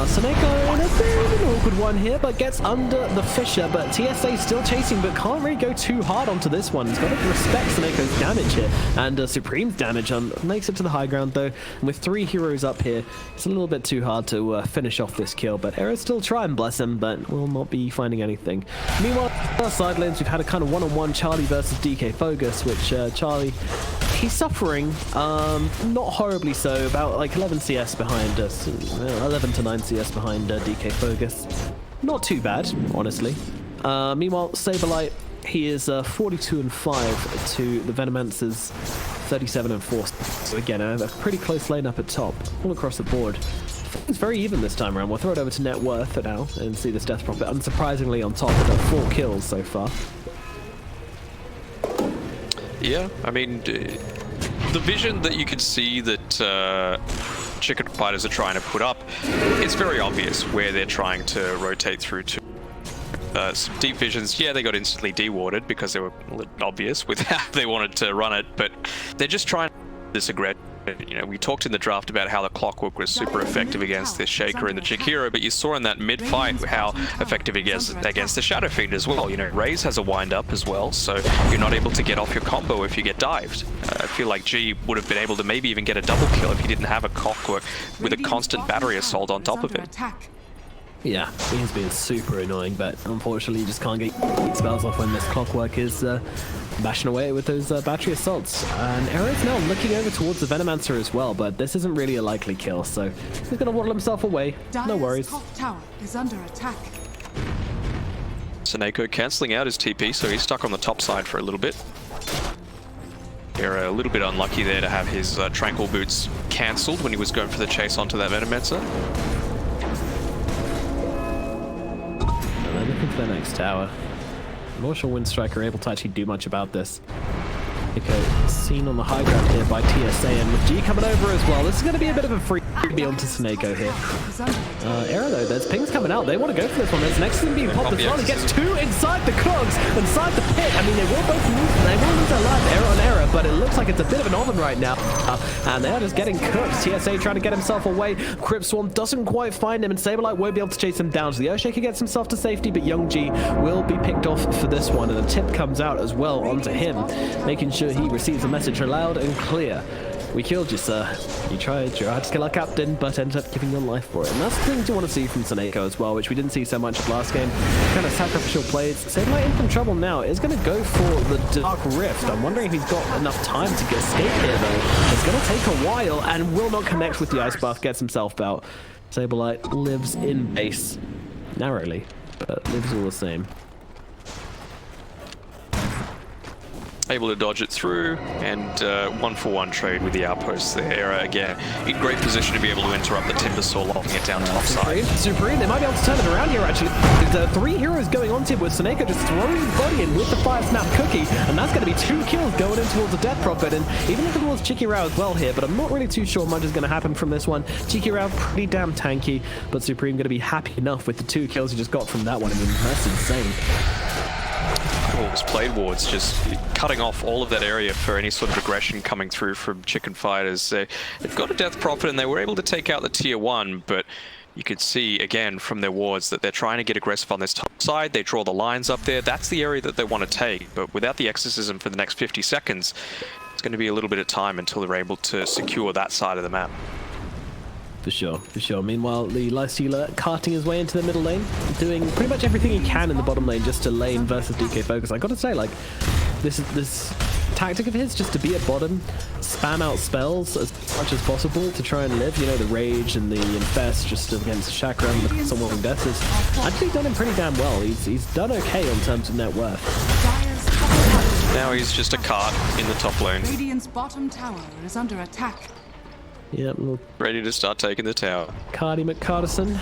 Speaker 1: Seneko in a bit of an awkward one here, but gets under the Fisher, but TSA still chasing, but can't really go too hard onto this one. He's got to respect Seneko's damage here, and Supreme's damage makes it to the high ground, though. And with 3 heroes up here, it's a little bit too hard to finish off this kill, but Era's still trying, bless him, but will not be finding anything. Meanwhile, on the side lanes, we've had a kind of one-on-one Charlie versus DK Fogus, which Charlie, he's suffering, not horribly so, about like 11 CS behind us, 11 to 9 CS behind DK Fogus. Not too bad, honestly. Meanwhile, Saberlight, he is 42 and 5 to the Venomancer's 37 and 4. So again, a pretty close lane up at top, all across the board. It's very even this time around. We'll throw it over to Net Worth for now and see this Death Prophet unsurprisingly on top with 4 kills so far.
Speaker 2: Yeah, I mean, the vision that you could see that Chicken Fighters are trying to put up, it's very obvious where they're trying to rotate through to. Some deep visions, yeah, they got instantly dewarded because they were obvious with how they wanted to run it, but they're just trying this aggressive. You know, we talked in the draft about how the Clockwork was super effective against this Shaker and the Jakiro, but you saw in that mid-fight how effective it is against the Shadow Fiend as well. You know, Raze has a wind-up as well, so you're not able to get off your combo if you get dived. I feel like G would have been able to maybe even get a double kill if he didn't have a Clockwork with a constant battery assault on top of it.
Speaker 1: Yeah, he's been super annoying, but unfortunately you just can't get spells off when this Clockwork is bashing away with those battery assaults. And Era's now looking over towards the Venomancer as well, but this isn't really a likely kill, so he's going to waddle himself away. No worries.
Speaker 3: Top tower is under attack.
Speaker 2: Seneko cancelling out his TP, so he's stuck on the top side for a little bit. Era a little bit unlucky there to have his Tranquil Boots cancelled when he was going for the chase onto that Venomancer.
Speaker 1: Looking for the next tower. I'm not sure Winstrike are able to actually do much about this. Okay, seen on the high ground here by TSA, and with G coming over as well. This is going to be a bit of a freebie onto Seneko here. Era though, there's pings coming out. They want to go for this one. There's an Exorcism being popped as well. He gets 2 inside the cogs, inside the pit. I mean, they will both lose. They will lose their lives, Era on Era, but it looks like it's a bit of an oven right now. And they're just getting cooked. TSA trying to get himself away. Crypt Swarm doesn't quite find him, and Saberlight won't be able to chase him down. So the Earthshaker gets himself to safety, but Young G will be picked off for this one, and a tip comes out as well onto him, making sure he receives a message loud and clear. We killed you, sir. You tried to kill our captain, but ended up giving your life for it. And that's the thing you want to see from Seneko as well, which we didn't see so much of last game. Kind of sacrificial plays. Sableye in from trouble now is going to go for the Dark Rift. I'm wondering if he's got enough time to get escape here, though. It's going to take a while and will not connect with the ice buff, gets himself out. Sableye lives in base. Narrowly, but lives all the same.
Speaker 2: Able to dodge it through, and 1-for-1 trade with the outposts there. Again, in great position to be able to interrupt the Timbersaw, locking it down top side.
Speaker 1: Supreme, they might be able to turn it around here, actually. There's 3 heroes going on Tim, with Seneko just throwing his body in with the 5-snap cookie, and that's going to be 2 kills going in towards the Death Prophet, and even looking towards Cheeky Rao as well here, but I'm not really too sure much is going to happen from this one. Cheeky Rao pretty damn tanky, but Supreme going to be happy enough with the 2 kills he just got from that one. I mean, that's insane.
Speaker 2: His Blade Wards just cutting off all of that area for any sort of aggression coming through from Chicken Fighters. They've got a Death Prophet and they were able to take out the tier 1, but you could see again from their wards that they're trying to get aggressive on this top side. They draw the lines up there. That's the area that they want to take, but without the exorcism for the next 50 seconds, it's going to be a little bit of time until they're able to secure that side of the map.
Speaker 1: For sure, for sure. Meanwhile, the Lystealer carting his way into the middle lane, doing pretty much everything he can in the bottom lane just to lane versus DK focus. I gotta say, like, this tactic of his just to be at bottom, spam out spells as much as possible to try and live, you know, the Rage and the Infest just against Chakra and the Someone Death is actually done him pretty damn well. He's done okay in terms of net worth.
Speaker 2: Now he's just a cart in the top lane.
Speaker 3: Radiant's bottom tower is under attack.
Speaker 1: Yep,
Speaker 2: Ready to start taking the tower.
Speaker 1: Cardi McCartison.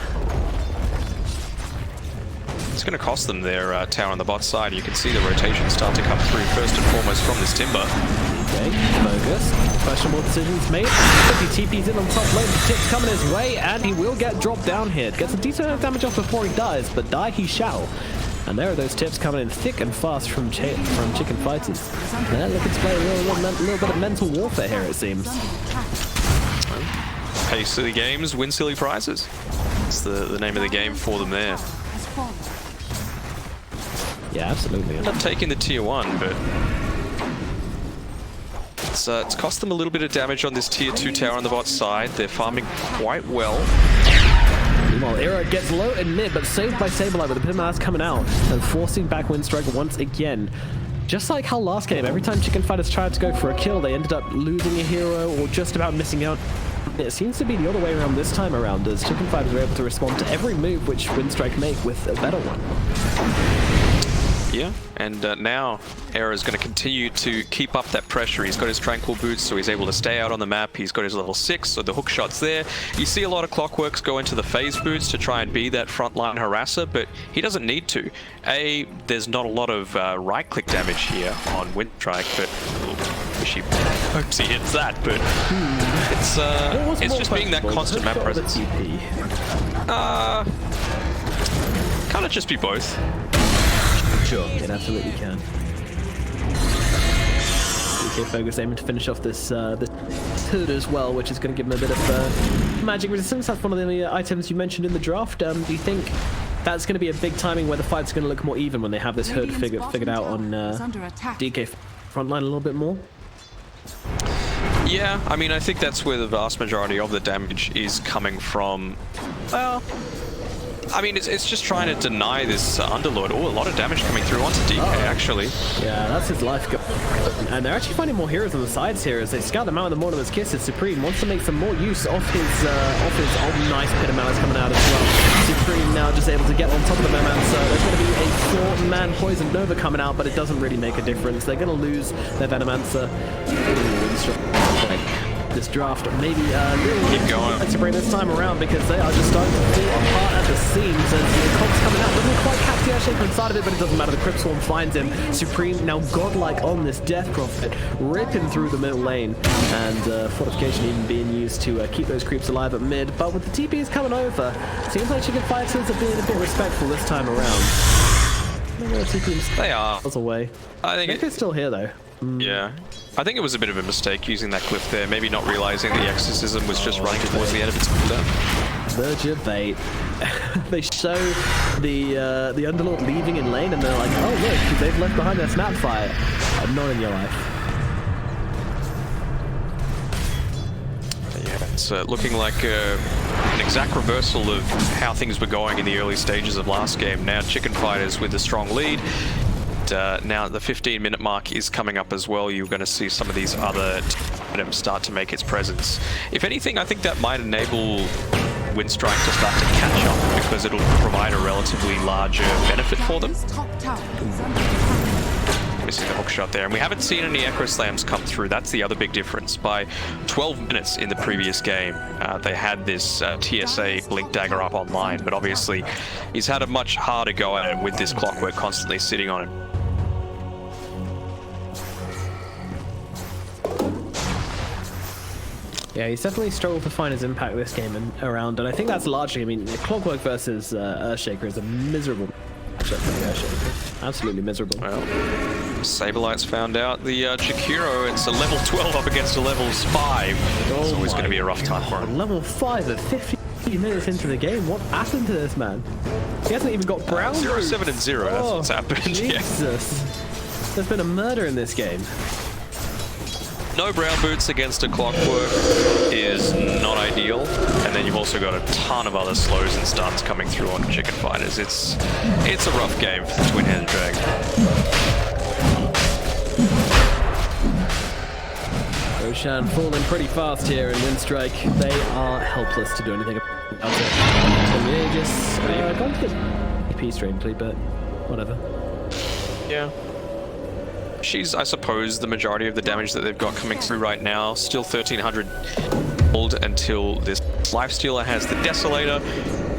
Speaker 2: It's going to cost them their tower on the bot side. You can see the rotation start to come through first and foremost from this Timber.
Speaker 1: Okay, focus. Questionable decisions made. He TP's in on top lane. The tips coming his way, and he will get dropped down here. Gets a decent amount of damage off before he dies, but die he shall. And there are those tips coming in thick and fast from Chicken Fighters. They're looking to play a little bit of mental warfare here, it seems.
Speaker 2: Pay silly games, win silly prizes. That's the name of the game for them there.
Speaker 1: Yeah, absolutely.
Speaker 2: End up taking the tier 1, but it's cost them a little bit of damage on this tier 2 tower on the bot side. They're farming quite well.
Speaker 1: Meanwhile, Era gets low in mid, but saved by Sableye with a bit of mass coming out and forcing back Winstrike once again. Just like how last game, every time Chicken Fighters tried to go for a kill, they ended up losing a hero or just about missing out. It seems to be the other way around this time around, as Chicken Fighters are able to respond to every move which Winstrike make with a better one.
Speaker 2: Yeah, and now Era is going to continue to keep up that pressure. He's got his Tranquil Boots, so he's able to stay out on the map. He's got his level 6, so the hook shot's there. You see a lot of Clockworks go into the Phase Boots to try and be that frontline harasser, but he doesn't need to. There's not a lot of right-click damage here on Winstrike, but wish he hopes he hits that, but it's just being that constant map presence. Can't it just be both?
Speaker 1: Sure, it absolutely can. DK Focus aiming to finish off this hood as well, which is going to give him a bit of magic resistance. That's one of the items you mentioned in the draft. Do you think that's going to be a big timing where the fight's going to look more even when they have this hood figured out on DK frontline a little bit more?
Speaker 2: Yeah, I mean, I think that's where the vast majority of the damage is coming from. Well, I mean, it's just trying to deny this Underlord. Oh, a lot of damage coming through onto DK, actually.
Speaker 1: Yeah, that's his life. And they're actually finding more heroes on the sides here as they scout them out in the Mortimer's Kisses. Supreme wants to make some more use of his nice pit of malice coming out as well. Supreme now just able to get on top of the Venomancer. There's going to be a 4-man Poison Nova coming out, but it doesn't really make a difference. They're going to lose their Venomancer. This draft maybe
Speaker 2: keep going
Speaker 1: to bring this time around because they are just starting to fall apart at the seams as the Cogs coming out. Doesn't quite catch the Earthshake inside of it, but it doesn't matter. The Crypt Swarm finds him. Supreme now godlike on this Death Prophet, ripping through the middle lane, and fortification even being used to keep those creeps alive at mid. But with the TPs coming over, seems like Chicken Fighters are being a bit respectful this time around.
Speaker 2: They are
Speaker 1: away.
Speaker 2: I think
Speaker 1: they're still here though.
Speaker 2: Yeah. I think it was a bit of a mistake using that cliff there, maybe not realizing the exorcism was just running towards the end of its cooldown.
Speaker 1: The debate. They show the Underlord leaving in lane and they're like, oh look, they've left behind their Snapfire. Not in your life.
Speaker 2: It's looking like an exact reversal of how things were going in the early stages of last game. Now Chicken Fighters with a strong lead. Now the 15-minute mark is coming up as well. You're going to see some of these other items start to make its presence. If anything, I think that might enable Winstrike to start to catch up because it'll provide a relatively larger benefit for them. Missing the hook shot there, and we haven't seen any Echo Slams come through. That's the other big difference. By 12 minutes in the previous game, they had this TSA Blink Dagger up online, but obviously he's had a much harder go at it with this Clockwork constantly sitting on him.
Speaker 1: Yeah, he's definitely struggled to find his impact this game around, and I think that's largely, I mean, Clockwork versus Earthshaker is a miserable matchup for the Earthshaker. Absolutely miserable. Well,
Speaker 2: Saberlight's found out the Chikiro, it's a level 12 up against a level 5. It's always going to be a rough time for him.
Speaker 1: Level 5 at 50 minutes into the game, what happened to this man? He hasn't even got brown
Speaker 2: 0-7 and 0, that's what's happened.
Speaker 1: Jesus. Yeah. There's been a murder in this game.
Speaker 2: No brown boots against a Clockwork is not ideal, and then you've also got a ton of other slows and stuns coming through on Chicken Fighters. It's a rough game for the Twin-Headed Dragon.
Speaker 1: Roshan falling pretty fast here in Winstrike. They are helpless to do anything about it. Just gone to the EP strangely, but whatever.
Speaker 2: Yeah. She's, I suppose, the majority of the damage that they've got coming through right now. Still 1,300 gold until this Lifestealer has the Desolator.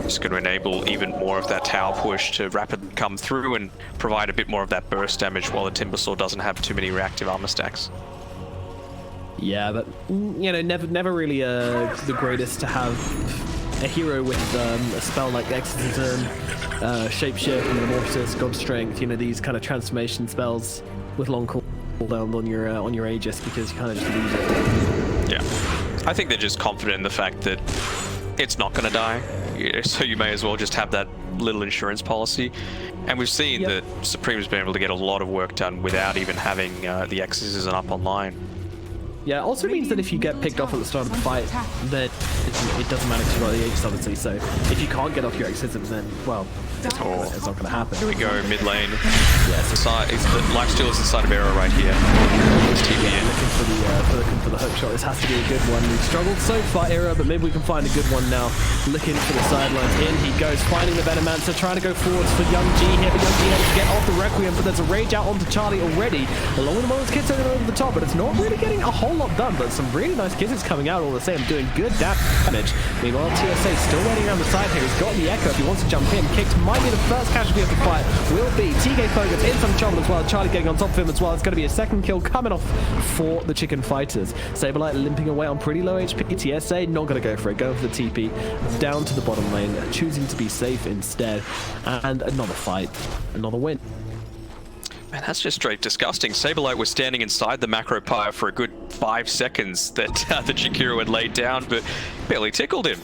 Speaker 2: It's going to enable even more of that tower push to rapidly come through and provide a bit more of that burst damage while the Timbersaw doesn't have too many reactive armor stacks.
Speaker 1: Yeah, but, you know, never really the greatest to have a hero with a spell like Exorcism, Shapeshift, Metamorphosis, God Strength, you know, these kind of transformation spells with long cooldowns on your Aegis, because you kind of just lose it.
Speaker 2: Yeah, I think they're just confident in the fact that it's not going to die, so you may as well just have that little insurance policy. And we've seen that Supreme's been able to get a lot of work done without even having the Exorcism up online.
Speaker 1: Yeah, it also means that if you get picked off at the start of the fight, that it doesn't matter because you've got the Aegis, obviously. So if you can't get off your Exorcism, then, well, it's not going to happen.
Speaker 2: Here we go, mid lane.
Speaker 1: Yeah, so
Speaker 2: it's the Lifesteal is inside of Arrow right here.
Speaker 1: Looking for the hook shot. This has to be a good one. We've struggled so far, Arrow, but maybe we can find a good one now. Looking for the sidelines. In he goes, finding the Venomancer, trying to go forwards for Young G here, but Young G has to get off the Requiem, but there's a rage out onto Charlie already, along with one of those kids over the top, but it's not really getting a whole lot done, but some really nice kisses coming out all the same, doing good damage. Meanwhile, TSA still waiting around the side here. He's got the Echo if he wants to jump in. Kicked might be the first casualty of the fight. Will be TK Focus in some trouble as well. Charlie getting on top of him as well. It's going to be a second kill coming off for the Chicken Fighters. Saberlight limping away on pretty low HP. TSA not going to go for it. Going for the TP. Down to the bottom lane. Choosing to be safe instead. And another fight. Another win.
Speaker 2: Man, that's just straight disgusting. Saberlight was standing inside the macro pyre for a good 5 seconds that the Chikiro had laid down, but barely tickled him.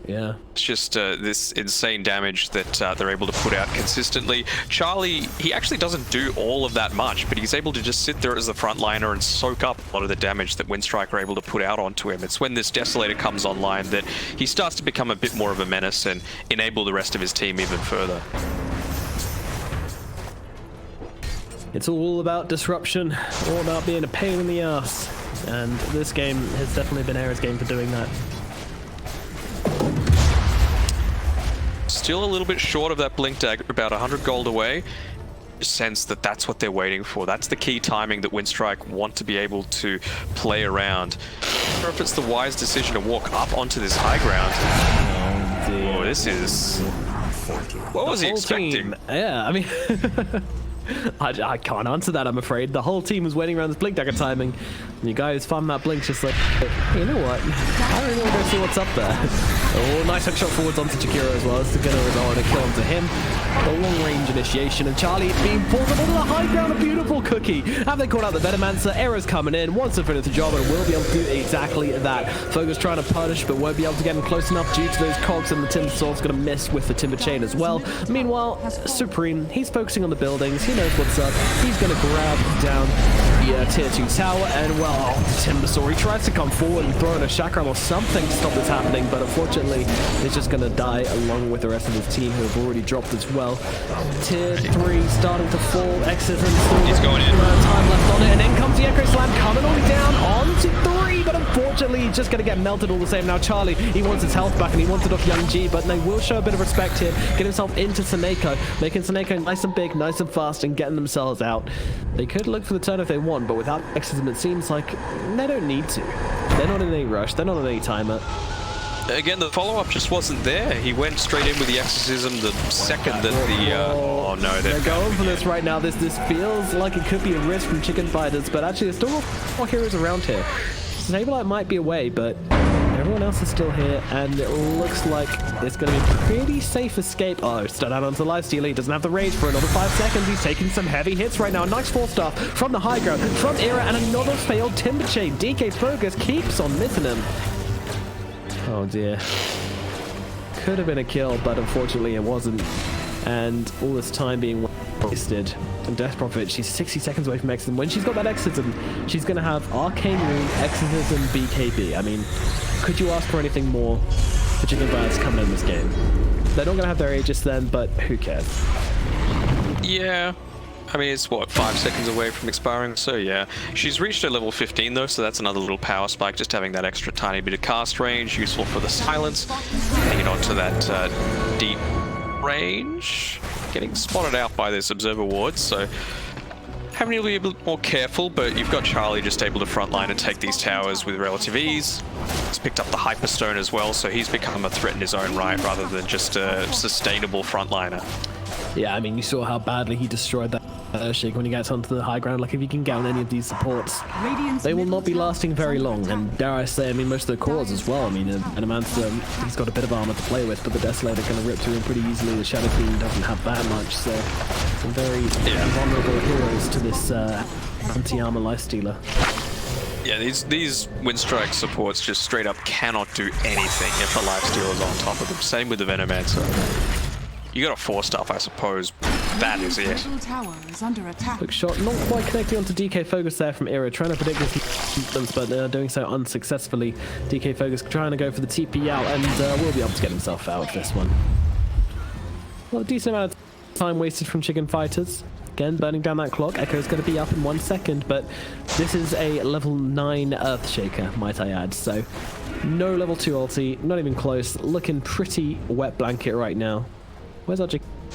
Speaker 1: Yeah.
Speaker 2: It's just this insane damage that they're able to put out consistently. Charlie, he actually doesn't do all of that much, but he's able to just sit there as the frontliner and soak up a lot of the damage that Winstrike are able to put out onto him. It's when this Desolator comes online that he starts to become a bit more of a menace and enable the rest of his team even further.
Speaker 1: It's all about disruption, all about being a pain in the ass. And this game has definitely been Aera's game for doing that.
Speaker 2: Still a little bit short of that Blink Dagger, about 100 gold away. Sense that that's what they're waiting for. That's the key timing that Winstrike want to be able to play around. I'm not sure if it's the wise decision to walk up onto this high ground. Oh, this is... What was he expecting?
Speaker 1: Yeah, I mean... I can't answer that, I'm afraid. The whole team was waiting around this Blink Dagger timing. And you guys farm that Blink just like, you know what? I really want to go see what's up there. Oh, nice hook shot forwards onto Chikiro as well. It's going to result in a kill onto him. The long range initiation, and Charlie being pulled up onto the high ground. A beautiful cookie. Have they called out the Venomancer? Arrow's coming in, wants to finish the job, and will be able to do exactly that. Focus trying to punish, but won't be able to get him close enough due to those cogs, and the Timber Sword's going to miss with the Timber Chain as well. Meanwhile, Supreme, he's focusing on the buildings. He knows what's up. He's going to grab down the tier 2 tower, and well, Timbersaw, he tries to come forward and throw in a chakram or something to stop this happening, but unfortunately, he's just going to die along with the rest of his team who have already dropped as well. Tier 3 starting to fall, Exorcism still
Speaker 2: He's going in.
Speaker 1: time left on it, and in comes the Echo Slam coming all the way down onto 3, but unfortunately, he's just going to get melted all the same. Now, Charlie, he wants his health back, and he wants it off Young G, but they will show a bit of respect here, get himself into Seneko, making Seneko nice and big, nice and fast, and getting themselves out. They could look for the turn if they want, but without Exorcism, it seems like they don't need to. They're not in any rush, they're not in any timer.
Speaker 2: Again, the follow-up just wasn't there. He went straight in with the Exorcism the second that the... oh no,
Speaker 1: they're going for this right now. This feels like it could be a risk from Chicken Fighters, but actually there's still more heroes around here. Saberlight might be away, but everyone else is still here, and it looks like it's going to be a pretty safe escape. Oh, still down onto the lifestealer. He doesn't have the rage for another 5 seconds. He's taking some heavy hits right now. Nice 4-star from the high ground, from Era, and another failed Timber Chain. DK Focus keeps on missing him. Oh dear. Could have been a kill, but unfortunately it wasn't. And all this time being wasted. And Death Prophet, she's 60 seconds away from Exorcism. When she's got that Exorcism, she's going to have Arcane Rune, Exorcism, BKB. I mean, could you ask for anything more for Chicken Fighters coming in this game? They're not going to have their Aegis then, but who cares?
Speaker 2: Yeah. I mean, it's what, 5 seconds away from expiring, so yeah. She's reached her level 15 though, so that's another little power spike, just having that extra tiny bit of cast range, useful for the silence, hanging on to that deep range, getting spotted out by this Observer Ward, so having to be a bit more careful, but you've got Charlie just able to frontline and take these towers with relative ease. He's picked up the Hyperstone as well, so he's become a threat in his own right rather than just a sustainable frontliner.
Speaker 1: Yeah, I mean, you saw how badly he destroyed that Earthshake when he gets onto the high ground. Like, if you can get on any of these supports, they will not be lasting very long. And dare I say, I mean, most of the cores as well. I mean, Animancer, he's got a bit of armor to play with, but the Desolator can rip through him pretty easily. The Shadow Fiend doesn't have that much, so some very vulnerable heroes to this anti-armor lifestealer.
Speaker 2: Yeah, these Winstrike supports just straight up cannot do anything if the lifestealer's on top of them. Same with the Venomancer. You got a 4-star, I suppose. That is it.
Speaker 1: Quick shot, not quite connecting onto DK Focus there from Era, trying to predict his movements, but they're doing so unsuccessfully. DK Focus trying to go for the TP out, and will be able to get himself out of this one. Well, a decent amount of time wasted from Chicken Fighters. Again, burning down that clock. Echo's going to be up in 1 second, but this is a level 9 Earthshaker, might I add, so no level 2 ulti, not even close. Looking pretty wet blanket right now. Where's our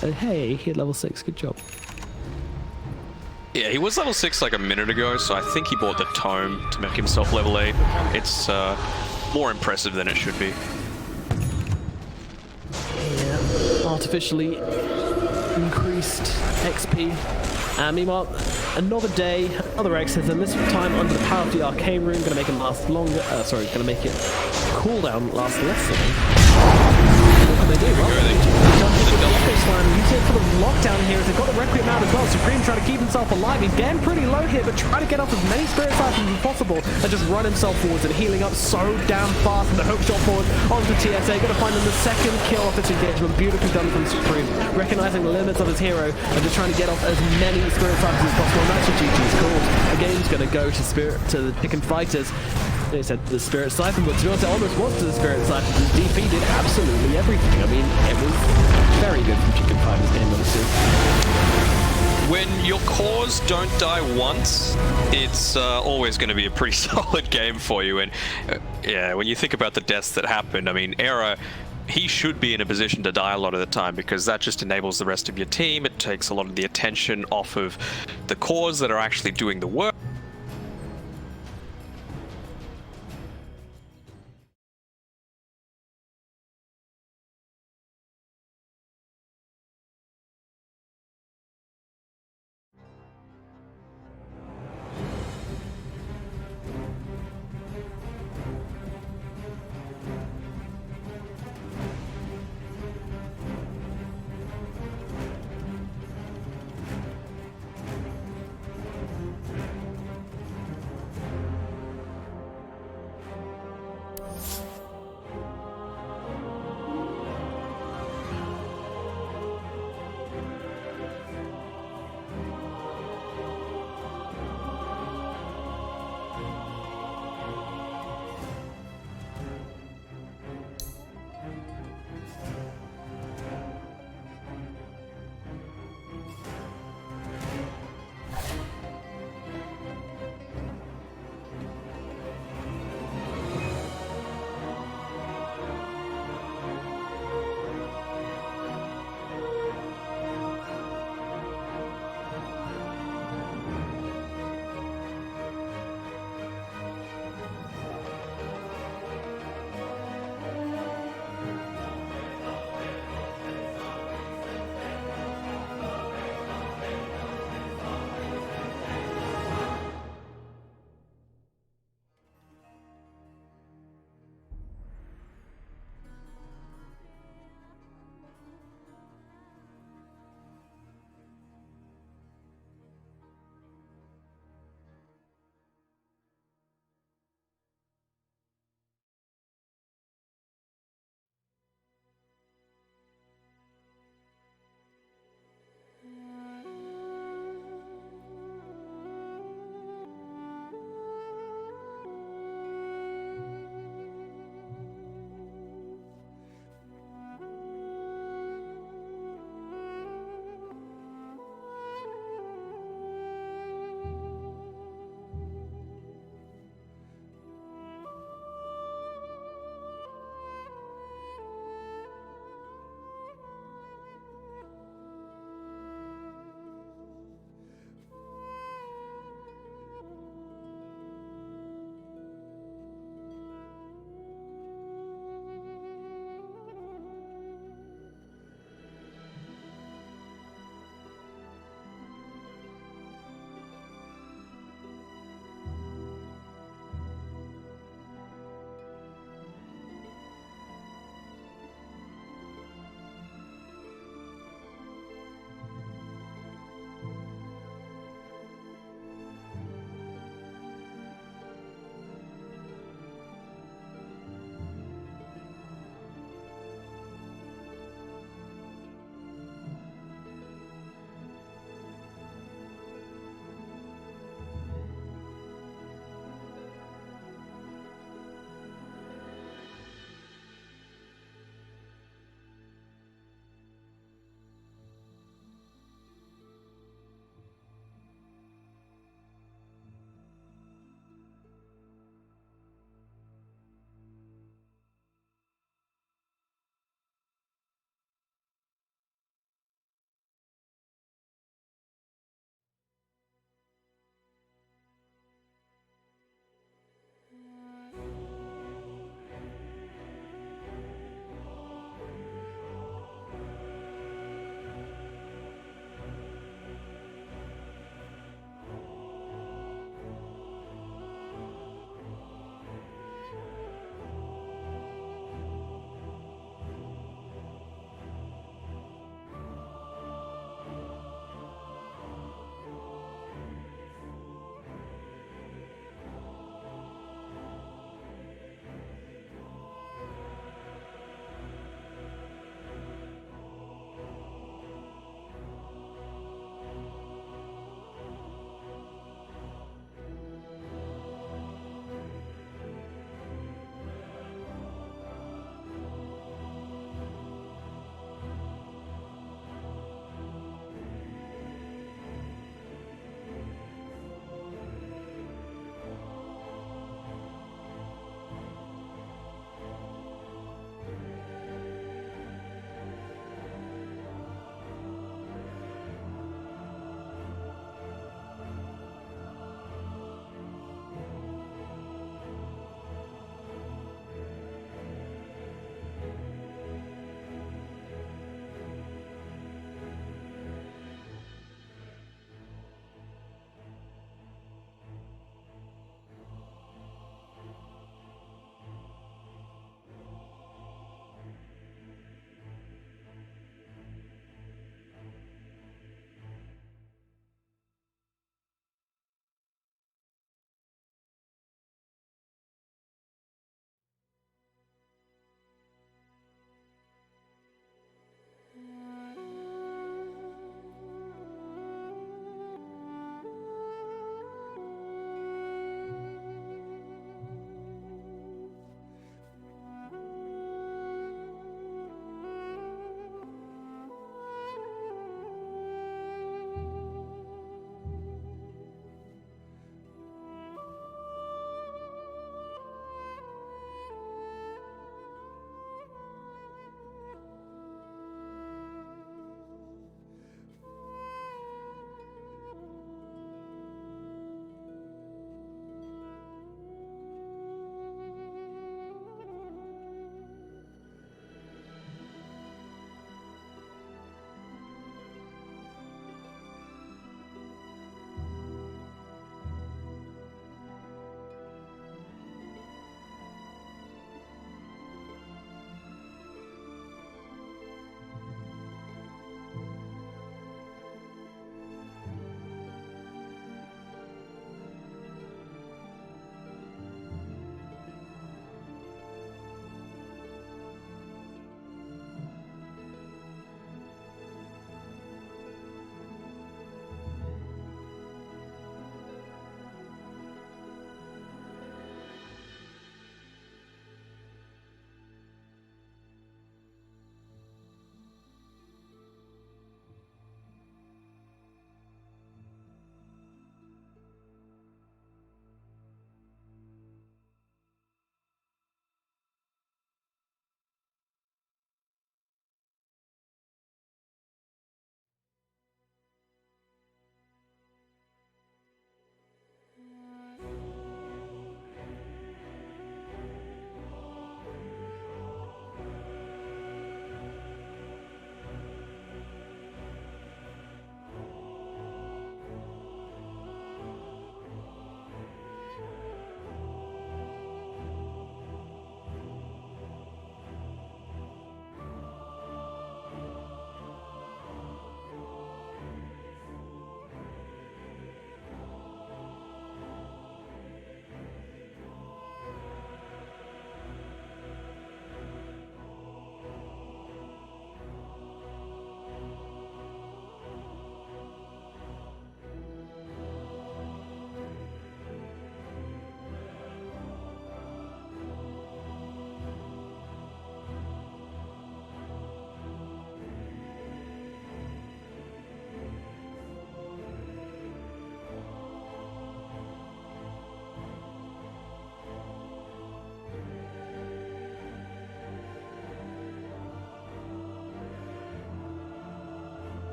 Speaker 1: hey, he had level 6, good job.
Speaker 2: Yeah, he was level 6 like a minute ago, so I think he bought the Tome to make himself level 8. It's more impressive than it should be.
Speaker 1: Yeah, artificially increased XP. Meanwhile, another day, another Exorcism, this time under the power of the Arcane Rune, gonna make it last longer, gonna make it cooldown last less than. What can they do? Use it for the lockdown here as they've got the Requiem out as well. Supreme trying to keep himself alive. He's getting pretty low here, but trying to get off as many Spirit Siphons as possible and just run himself forwards and healing up so damn fast. And the hook shot forward onto TSA. Going to find him the second kill off this engagement. Beautifully done from Supreme. Recognizing the limits of his hero and just trying to get off as many Spirit Siphons as possible. And that's what GG's called. The game's going to go to the Chicken Fighters. They said the Spirit Siphon, but to be honest, it almost was to the Spirit Siphon. DP did absolutely everything. I mean, it was very good from Chicken Fighters game, honestly.
Speaker 2: When your cores don't die once, it's always going to be a pretty solid game for you. And yeah, when you think about the deaths that happened, I mean, Era, he should be in a position to die a lot of the time because that just enables the rest of your team. It takes a lot of the attention off of the cores that are actually doing the work.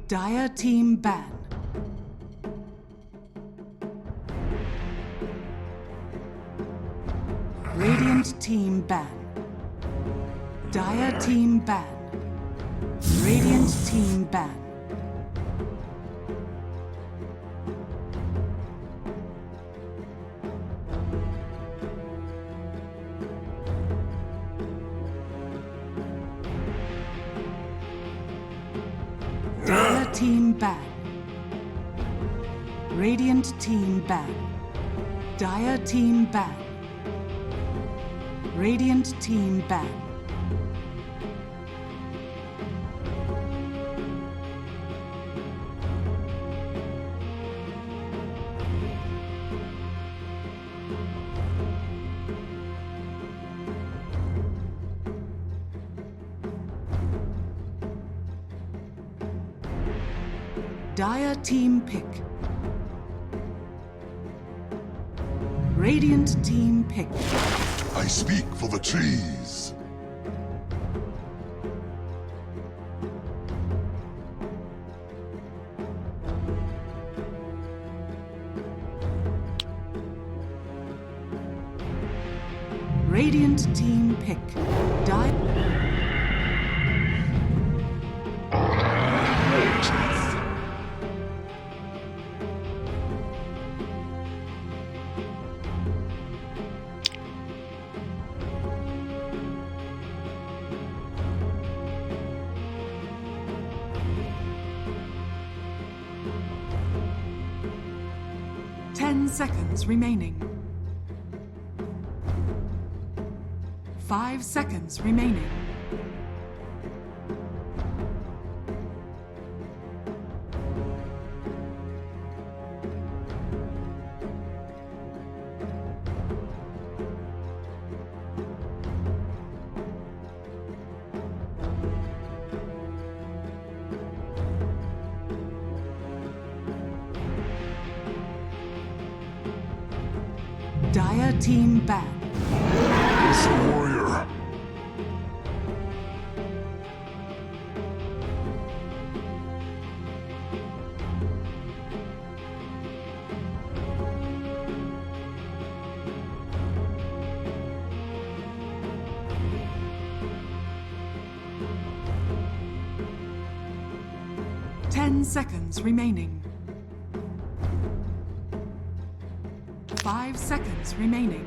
Speaker 3: Dire team ban. Radiant team ban. Dire team ban. Radiant team ban. Dire team ban. Radiant team ban. Dire team ban. Radiant team ban. Dire team pick. Radiant team pick.
Speaker 4: I speak for the trees.
Speaker 3: Radiant team pick. Dire. 10 seconds remaining. 5 seconds remaining. Dire team ban.
Speaker 4: It's a warrior.
Speaker 3: Ten seconds remaining. 5 seconds remaining.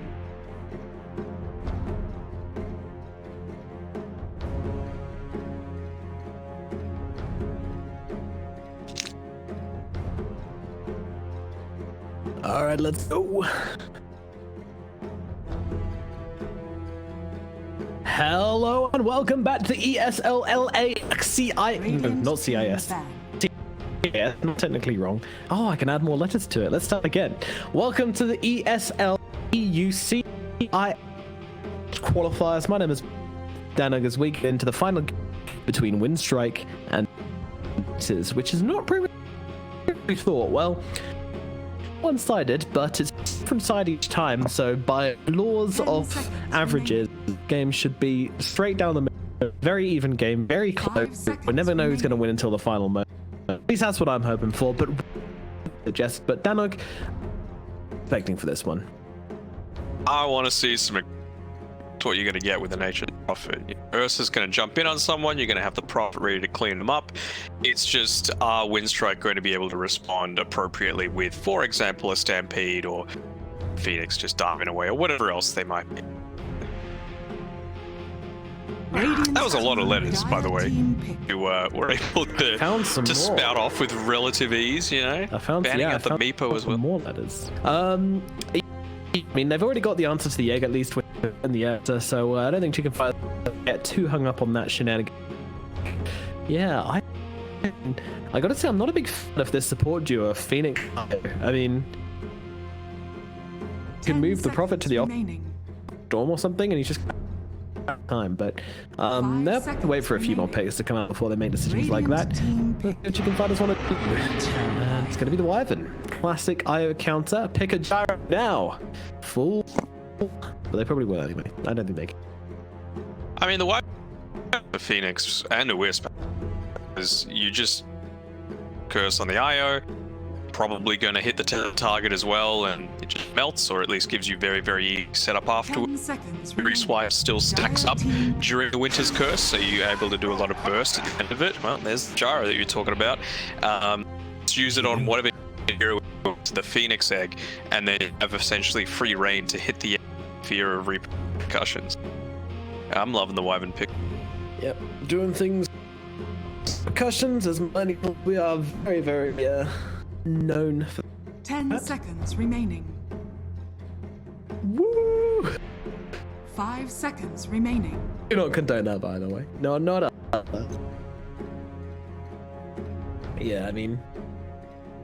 Speaker 1: All right, let's go. Hello and welcome back to the ESL not CIS. Yeah, not technically wrong. Oh, I can add more letters to it. Let's start again. Welcome to the ESL EU CIS qualifiers. My name is Danog as we get into the final game between Winstrike and CIS, which is not previously thought. Well, one-sided, but it's different side each time. So by laws of averages, games should be straight down the middle. Very even game, very close. We'll never know who's going to win until the final moment. At least that's what I'm hoping for, but Danog, expecting for this one.
Speaker 2: I want to see some what you're going to get with the nature prophet. Ursa's going to jump in on someone, you're going to have the prophet ready to clean them up. It's just, are Winstrike going to be able to respond appropriately with, for example, a stampede or Phoenix just diving away or whatever else they might be. That was a lot of letters, by the way. You were able to spout off with relative ease, you know? Banning out the Meepo as well.
Speaker 1: More letters. I mean, they've already got the answer to the egg, at least in the answer, so I don't think Chicken Fire get too hung up on that shenanigan. Yeah, I gotta say, I'm not a big fan of this support duo, Phoenix. I mean, you can move the prophet to the storm or something, and he's just time, but they have to wait for a few more picks to come out before they make decisions like that. Chicken Fighters want to do. It's going to be the Wyvern. Classic IO counter. Pick a gyro now. Full. But they probably will anyway. I don't think they can.
Speaker 2: I mean, the Wyvern, the Phoenix, and the Wisp is you just curse on the IO. Probably going to hit the target as well, and it just melts, or at least gives you very, very easy setup afterwards.
Speaker 3: 10 seconds
Speaker 2: Grease
Speaker 3: remaining.
Speaker 2: Wipe still stacks up during the Winter's Curse, so you're able to do a lot of burst at the end of it. Well, there's the gyro that you're talking about. Let's use it on whatever hero to the Phoenix Egg, and then have essentially free reign to hit the fear of repercussions. I'm loving the Wyvern pick.
Speaker 1: Yep, doing things. Percussions, as many we are very, very known for.
Speaker 3: 10 seconds remaining.
Speaker 1: Woo!
Speaker 3: 5 seconds remaining.
Speaker 1: Do not condone that, by the way. No, not that. Yeah, I mean,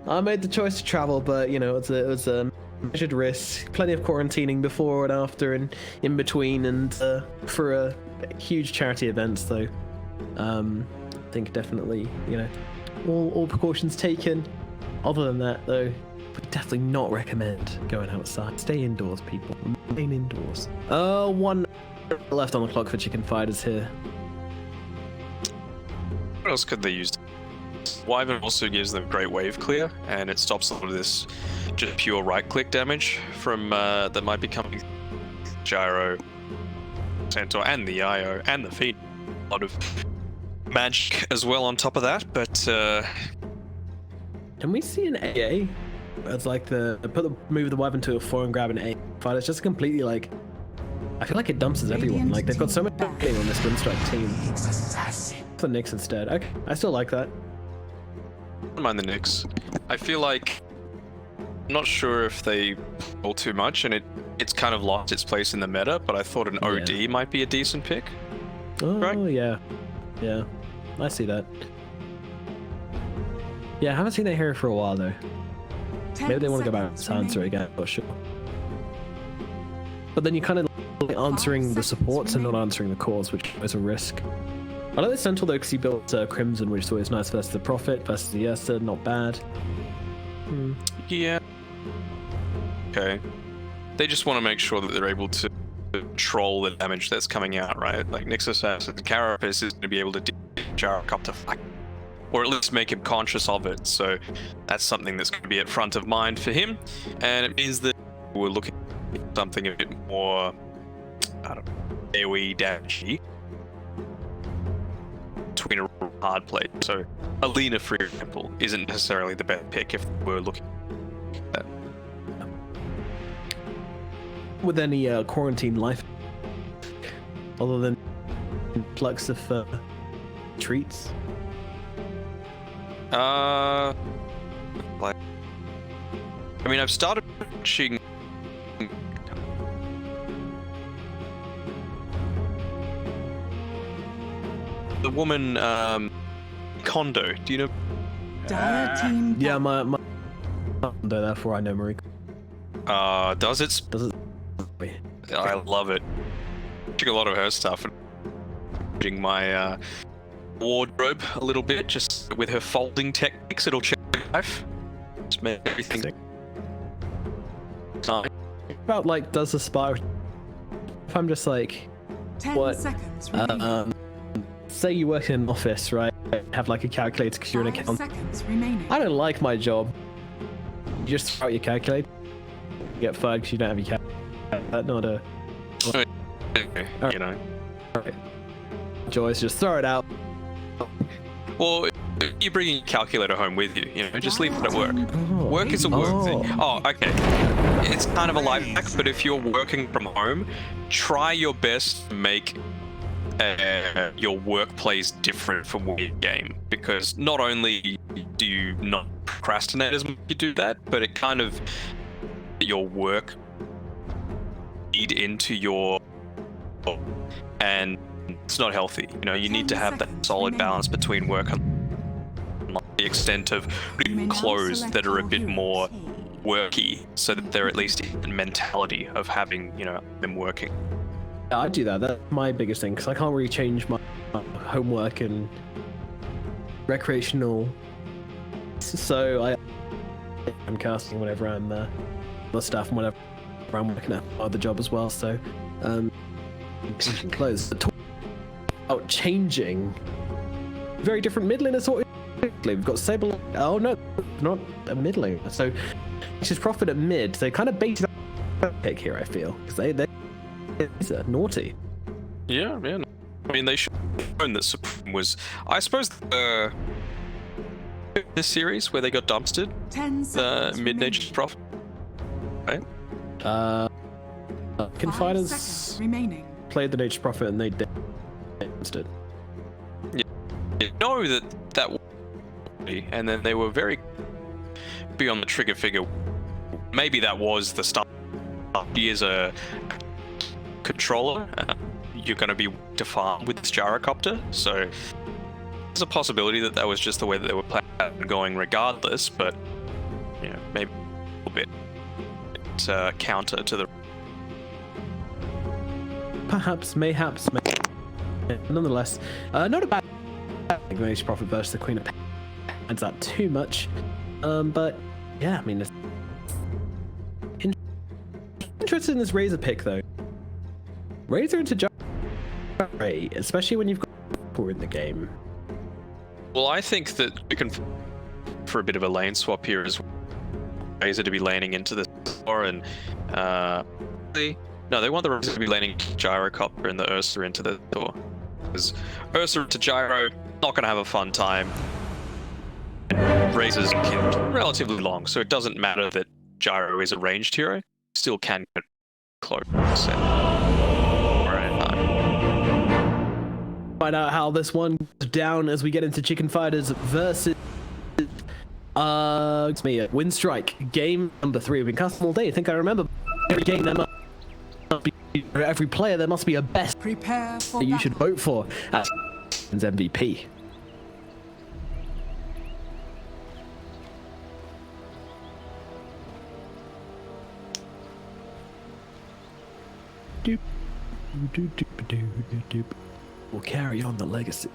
Speaker 1: I made the choice to travel, but you know, it was a measured risk. Plenty of quarantining before and after, and in between, and for a huge charity event. So, I think definitely, you know, all precautions taken. Other than that, though, would definitely not recommend going outside. Stay indoors, people. Remain indoors. 1 left on the clock for chicken fighters here.
Speaker 2: What else could they use? Wyvern also gives them great wave clear, and it stops a lot of this just pure right-click damage from that might be coming. Gyro, Centaur, and the IO, and the Feed. A lot of magic as well on top of that, but
Speaker 1: Can we see an AA? It's like move the weapon to a 4 and grab an AA fight. It's just completely like, I feel like it dumps everyone. Like they've got so much game on this Winstrike team. For Nyx instead. Okay, I still like that.
Speaker 2: I don't mind the Nyx. I feel like I'm not sure if they pull too much, and it's kind of lost its place in the meta. But I thought an OD might be a decent pick.
Speaker 1: Oh
Speaker 2: right?
Speaker 1: yeah, I see that. Yeah, I haven't seen that hero for a while though. Maybe they want to go back to Sansa again, not sure. But then you're kind of like answering the supports and not answering the cores, which is a risk. I like the Centaur though, because he built Crimson, which is always nice versus the Prophet, versus the Esther, not bad.
Speaker 2: Yeah. Okay. They just want to make sure that they're able to control the damage that's coming out, right? Like Nyx says, the Carapace is going to be able to Jarek up to flag, or at least make him conscious of it. So that's something that's going to be at front of mind for him, and it means that we're looking at something a bit more, I don't know, AoE damagey between a hard play. So Alina, for example, isn't necessarily the best pick if we're looking at that.
Speaker 1: With any quarantine life, other than flux of treats.
Speaker 2: Like, I mean, I've started watching. The woman, Kondo. Do you know?
Speaker 3: Dire team.
Speaker 1: Yeah, my therefore I know Marie.
Speaker 2: Does it? I love it. Watching a lot of her stuff and watching my wardrobe a little bit, just with her folding techniques. It'll change life. Just make everything. Nice.
Speaker 1: About like, does the spy? If I'm just like,
Speaker 3: 10
Speaker 1: what?
Speaker 3: seconds remaining.
Speaker 1: Say you work in an office, right? Have like a calculator because you're an
Speaker 3: 5
Speaker 1: accountant.
Speaker 3: seconds remaining.
Speaker 1: I don't like my job. You just throw out your calculator. You get fired because you don't have your calculator. That's not a.
Speaker 2: You know.
Speaker 1: Alright. Joyce, just throw it out.
Speaker 2: Well, you're bringing your calculator home with you. You know, just leave it at work.
Speaker 1: Oh.
Speaker 2: Work is a work
Speaker 1: Oh.
Speaker 2: thing. Oh, okay. It's kind of a life hack, but if you're working from home, try your best to make your workplace different from your game, because not only do you not procrastinate as much as you do that, but it kind of your work feed into your, and it's not healthy. You know, you need to have that solid balance between work and the extent of clothes that are a bit more worky, so that they're at least in the mentality of having, you know, them working.
Speaker 1: Yeah, I do that. That's my biggest thing, because I can't really change my homework and recreational. So I'm casting whenever I'm the staff and whenever I'm working at the job as well. So clothes. About changing, very different mid laner sort of We've got Sable. Oh no, not a mid lane. So Nature's Prophet at mid. They kind of baited up pick here, I feel, because they're naughty.
Speaker 2: Yeah. I mean, they should have known that Supreme was, I suppose, this series where they got dumpstered.
Speaker 3: 10 seconds
Speaker 2: Mid Nature's Prophet. Right?
Speaker 1: Confiners
Speaker 3: remaining.
Speaker 1: played the Nature's Prophet and they dumpstered.
Speaker 2: You know that was, and then they were very beyond the trigger figure. Maybe that was the start. He is a controller. You're going to be to farm with this gyrocopter, so there's a possibility that that was just the way that they were planning going regardless, but you know, maybe a little bit counter to the
Speaker 1: Perhaps, mayhaps, nonetheless, not a bad Nature's Prophet versus the Queen of Pains that too much, but yeah, I mean, it's interested in this Razor pick though. Razor into Gyro, especially when you've got four in the game.
Speaker 2: Well, I think that we can for a bit of a lane swap here as well. Razor to be laning into the store and no, they want the Razor to be laning Gyrocopter and the Ursa into the door. Because Ursa to Gyro, not going to have a fun time. And Razor's killed relatively long, so it doesn't matter that Gyro is a ranged hero. Still can get close.
Speaker 1: Find out how this one goes down as we get into Chicken Fighters versus it's me, Winstrike. Game number 3. We've been custom all day. I think I remember every game there must be, for every player there must be a best
Speaker 3: Prepare for
Speaker 1: that you should
Speaker 3: battle.
Speaker 1: vote for as MVP. Doop, doop, doop, doop, doop, doop. We'll carry on the legacy.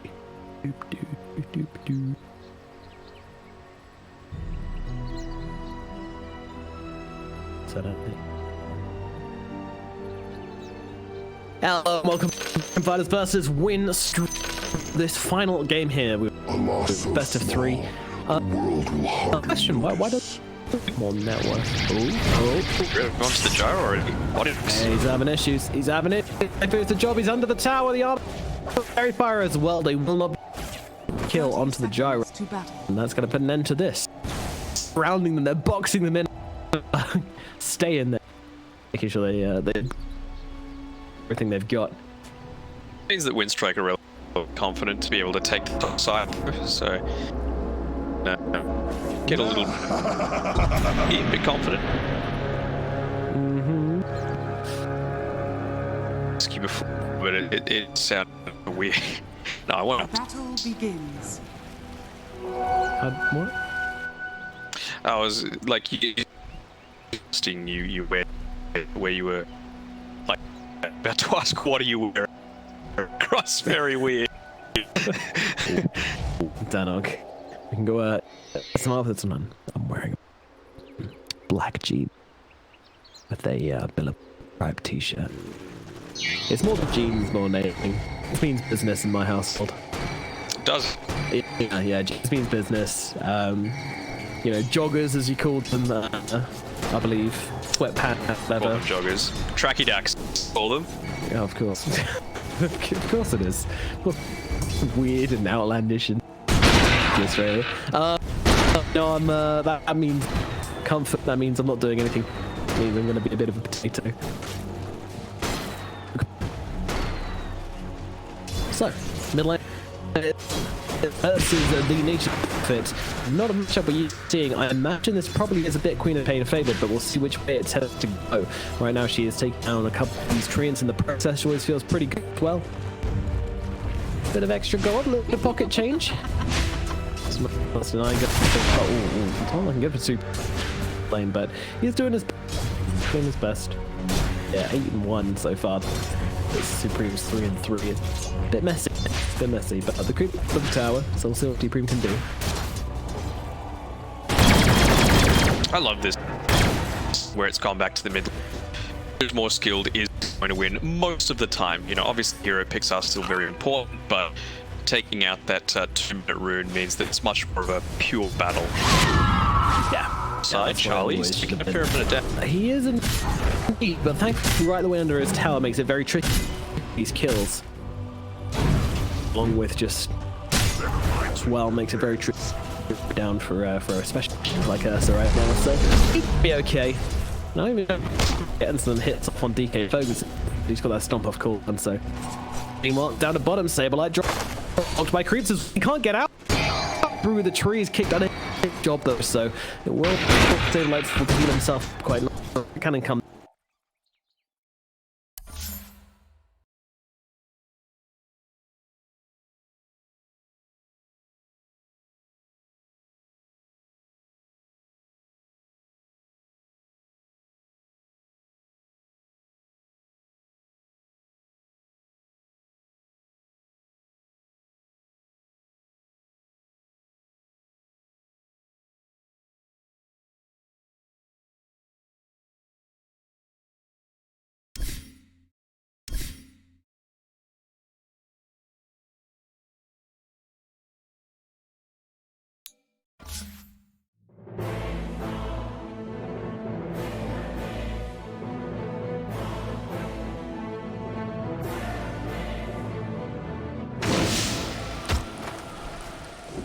Speaker 1: Doop, doop, doop, doop, doop. Hello, welcome to Fighters versus Winstrike. This final game here, with best of 3.
Speaker 4: World will hug
Speaker 1: Question: Why does more network?
Speaker 2: Gone to the Gyro already. What is
Speaker 1: Yeah, he's having issues. He's having it. If it's the job, he's under the tower. The armor very fire as well. They will not kill onto the Gyro,
Speaker 3: To battle.
Speaker 1: and that's going to put an end to this. Surrounding them, they're boxing them in. Stay in there, making sure they everything they've got.
Speaker 2: means that Winstrike are relatively confident to be able to take the top side, so get a little bit confident. Ski before, but it sounded weird. No, I won't.
Speaker 3: Battle begins.
Speaker 1: What?
Speaker 2: I was like you where you were like about to ask what are you wearing. Cross very weird.
Speaker 1: Danog. We can go some outfits on. I'm wearing a black jean with a Bill of Tribe t-shirt. It's more than jeans more than anything. It means business in my household.
Speaker 2: Does
Speaker 1: Yeah, jeans means business. You know, joggers as you called them, I believe. Sweatpants, leather.
Speaker 2: joggers, tracky dacks, all them.
Speaker 1: Yeah, of course. Of course it is. Weird and outlandish and Australia. No, I'm. That means comfort. That means I'm not doing anything. That means I'm going to be a bit of a potato. So, mid lane versus the Nature Fit. Not a matchup we're seeing. I imagine this probably is a bit Queen of Pain favored, but we'll see which way it tends to go. Right now, she is taking down a couple of these treants in the process. She always feels pretty good as well. Bit of extra gold, a little bit of pocket change. That's an I can give it to lane, but he's doing his best. Yeah, 8-1 so far. This Supreme's 3-3. Bit messy, but the creep of the tower, so we'll see what Supreme can do.
Speaker 2: I love this, where it's gone back to the mid. Who's more skilled is going to win most of the time. You know, obviously hero picks are still very important, but taking out that 2-minute rune means that it's much more of a pure battle.
Speaker 1: Yeah.
Speaker 2: Side Charlie's taking a fair bit of death.
Speaker 1: He is indeed, but thankfully right the way under his tower makes it very tricky. These kills, along with just as well, makes it very tricky down for a specialist like Ursa right now. So he'd be okay. Not even getting some hits off on DK Focus. He's got that stomp off cool, and so meanwhile down to bottom, Saberlight dropped by creeps as he can't get out through the trees, kicked on a job though, so it will Saberlight to heal himself quite long. Can come.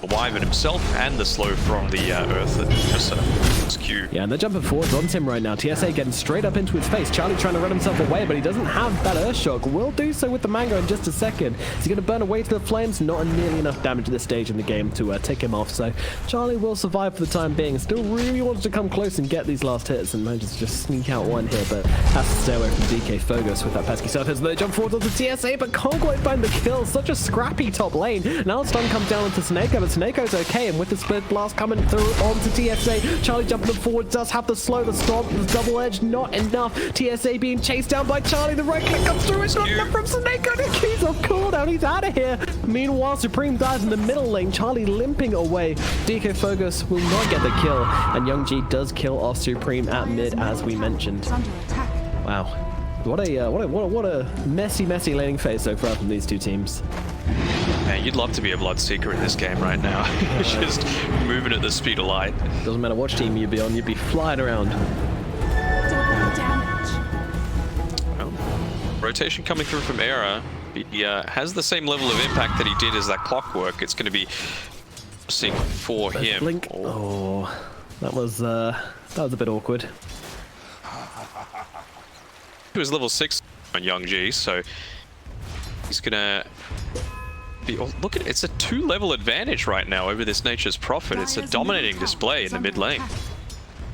Speaker 2: Wyvern himself and the slow from the Earth Q.
Speaker 1: Yeah, and they're jumping forwards on him right now. TSA getting straight up into his face. Charlie trying to run himself away, but he doesn't have that Earth Shock. Will do so with the Mango in just a second. Is he going to burn away to the flames? Not nearly enough damage at this stage in the game to take him off. So Charlie will survive for the time being. Still really wants to come close and get these last hits and manages to just sneak out one here, but has to stay away from DK Fogus with that pesky surface. They jump forwards onto TSA, but can't quite find the kill. Such a scrappy top lane. Now the stun comes down onto Sneko, but Sneko's okay, and with the split blast coming through onto TSA, Charlie jumping forward, does have the slow, the stomp, the double edge, not enough. TSA being chased down by Charlie, the right click comes through, it's not enough from Sneko, the key's off cooldown, he's out of here. Meanwhile, Supreme dies in the middle lane, Charlie limping away. DK Fogus will not get the kill, and Young G does kill off Supreme at mid, as we mentioned. Wow. What a messy laning phase so far from these two teams.
Speaker 2: Man, you'd love to be a Bloodseeker in this game right now. Just moving at the speed of light.
Speaker 1: Doesn't matter which team you'd be on, you'd be flying around.
Speaker 2: Well, rotation coming through from Era. He has the same level of impact that he did as that Clockwork. It's going to be interesting for him.
Speaker 1: Blink. Oh, that was a bit awkward.
Speaker 2: He was level 6 on Young G, so he's gonna be. Oh, look at it! It's a 2-level advantage right now over this Nature's Prophet. It's a dominating display in the mid lane.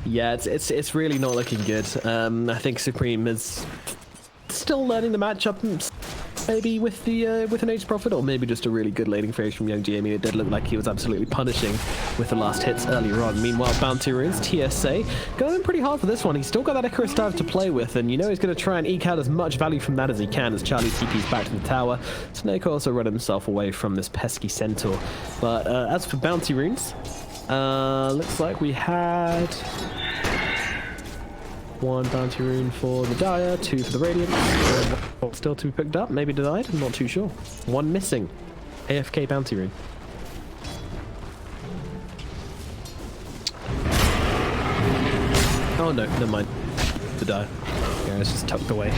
Speaker 1: Yeah, it's really not looking good. I think Supreme is still learning the matchup, maybe with the with an Age Prophet, or maybe just a really good laning phase from Young G. I mean, it did look like he was absolutely punishing with the last hits earlier on. Meanwhile, Bounty Runes, TSA, going pretty hard for this one. He's still got that Icarus Dive to play with, and you know he's going to try and eke out as much value from that as he can as Charlie TP's back to the tower. Snake also run himself away from this pesky Centaur. But as for Bounty Runes, looks like we had 1 Bounty Rune for the Dire, 2 for the Radiant. Still 2 picked up, maybe denied, I'm not too sure. 1 missing. AFK Bounty Rune. Oh no, never mind. The Dire. Yeah, it's just tucked away.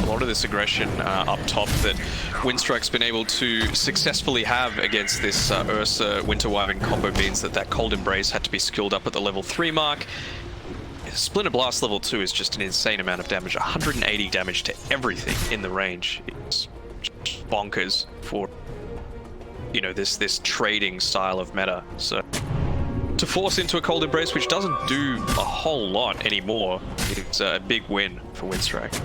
Speaker 2: A lot of this aggression up top that Winstrike's been able to successfully have against this Ursa Winter Wyvern combo means that Cold Embrace had to be skilled up at the level 3 mark. Splinter Blast level 2 is just an insane amount of damage. 180 damage to everything in the range. It's just bonkers for, you know, this trading style of meta. So to force into a Cold Embrace, which doesn't do a whole lot anymore, it's a big win for Winstrike.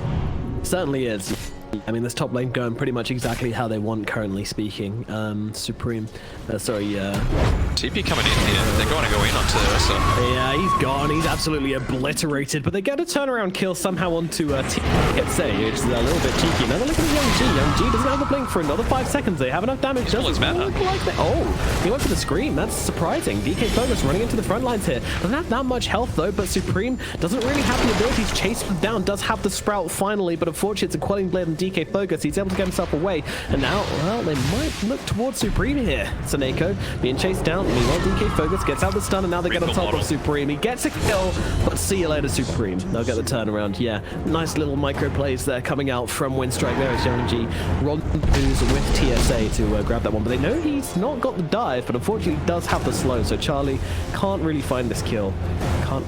Speaker 1: Certainly is. I mean, this top lane going pretty much exactly how they want, currently speaking. Supreme,
Speaker 2: TP coming in here. They're going to go in onto Ursa.
Speaker 1: Yeah, he's gone. He's absolutely obliterated. But they get a turnaround kill somehow onto TSA, which is a little bit cheeky. Now look at Young G. Young G doesn't have the blink for another 5 seconds. They have enough damage. Doesn't look like they... Oh, he went for the scream. That's surprising. DK Focus running into the front lines here. Doesn't have that much health though, but Supreme doesn't really have the ability to chase them down. Does have the Sprout finally, but unfortunately it's a Quelling Blade and DK Focus. He's able to get himself away. And now, well, they might look towards Supreme here. Seneko being chased down. Meanwhile, DK Focus gets out the stun, and now they get on top of Supreme. He gets a kill, but see you later, Supreme. They'll get the turnaround. Yeah, nice little micro plays there coming out from Winstrike. There is Young G. Rendezvous with TSA to grab that one, but they know he's not got the dive, but unfortunately he does have the slow, so Charlie can't really find this kill.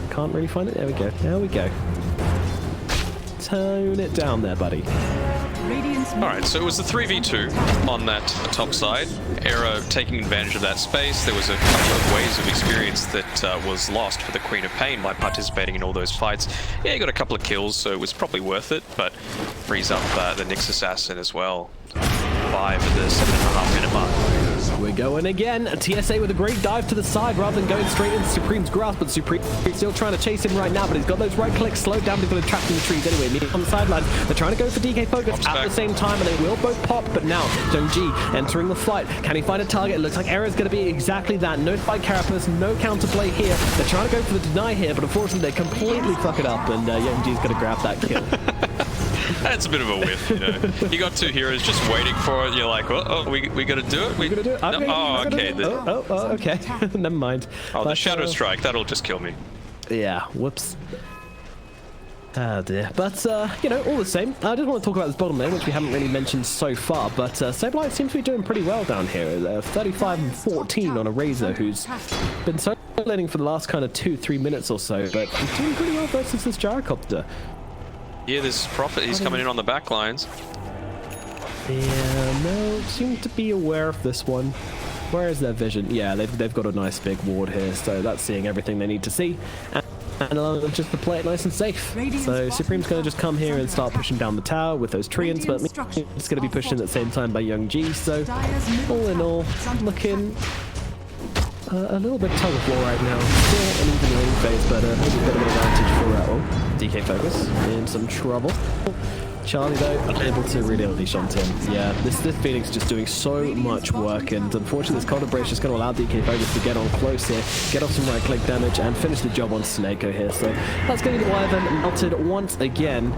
Speaker 1: Can't really find it. There we go. There we go. Tone it down there, buddy.
Speaker 2: Alright, so it was the 3v2 on that top side. Era taking advantage of that space. There was a couple of waves of experience that was lost for the Queen of Pain by participating in all those fights. Yeah, he got a couple of kills, so it was probably worth it, but frees up the Nyx Assassin as well. 5 at the 7.5 minute mark.
Speaker 1: We're going again. TSA with a great dive to the side rather than going straight into Supreme's grasp, but Supreme is still trying to chase him right now, but he's got those right clicks slowed down because they're trapped in the trees anyway. Meanwhile, on the sidelines, they're trying to go for DK Focus at the same time, and they will both pop, but now Young G entering the fight. Can he find a target? It looks like Era's going to be exactly that. No spike Carapace, no counterplay here. They're trying to go for the deny here, but unfortunately they completely fuck it up, and Young G's going to grab that kill.
Speaker 2: That's a bit of a whiff, you know. You got two heroes just waiting for it. You're like, oh, we gotta do it.
Speaker 1: We gotta do it. Okay,
Speaker 2: no, oh, okay.
Speaker 1: Okay. Never mind.
Speaker 2: Oh, the Shadow Strike. That'll just kill me.
Speaker 1: Yeah. Whoops. Oh dear. But, you know, all the same, I just want to talk about this bottom lane, which we haven't really mentioned so far, but Sableye seems to be doing pretty well down here. 35-14 on a Razor, who's been solo laning for the last kind of 2-3 minutes or so, but he's doing pretty well versus this Gyrocopter.
Speaker 2: Yeah, this Prophet, he's coming in on the back lines.
Speaker 1: Yeah, no, seem to be aware of this one. Where is their vision? Yeah, they've got a nice big ward here, so that's seeing everything they need to see. And allow them just to play it nice and safe. So Supreme's going to just come here and start pushing down the tower with those treants, but it's going to be pushed in at the same time by Young G. So all in all, looking a little bit tug of war right now. Still an even winning phase, but maybe a bit of an advantage for DK Focus in some trouble. Charlie, though, unable to really unleash on him. Yeah, this Phoenix just doing so much work, and unfortunately this Cold Embrace is going to allow DK Focus to get on close here, get off some right-click damage, and finish the job on Seneko here. So that's going to be Wyvern melted once again.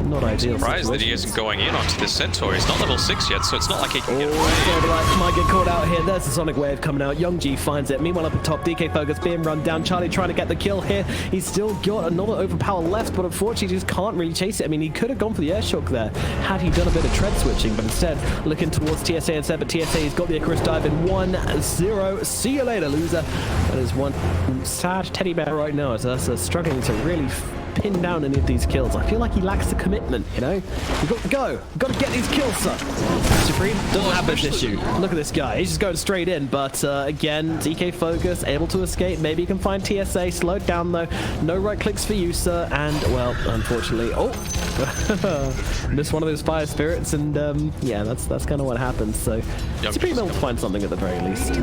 Speaker 1: Not ideal.
Speaker 2: Surprised that he isn't going in onto this Centaur. He's not level 6 yet, so it's not like he can get away.
Speaker 1: Sableye might get caught out here. There's the Sonic Wave coming out. Young G finds it. Meanwhile, up at top, DK Focus being run down. Charlie trying to get the kill here. He's still got another overpower left, but unfortunately just can't really chase it. I mean, he could have gone for the air shock there had he done a bit of tread switching, but instead looking towards TSA instead. But TSA's got the Icarus dive in 1-0. See you later, loser. That is one sad teddy bear right now. As us struggling to really pin down any of these kills. I feel like he lacks the commitment, you know? We've got to go. We've got to get these kills, son. Supreme doesn't have this issue. Look at this guy. He's just going straight in, but again, DK Focus able to escape. Maybe he can find TSA. Slowed down, though. No right clicks for you, sir. And, well, unfortunately... Oh! Missed one of those fire spirits, and, yeah, that's kind of what happens. So, Supreme will find something at the very least.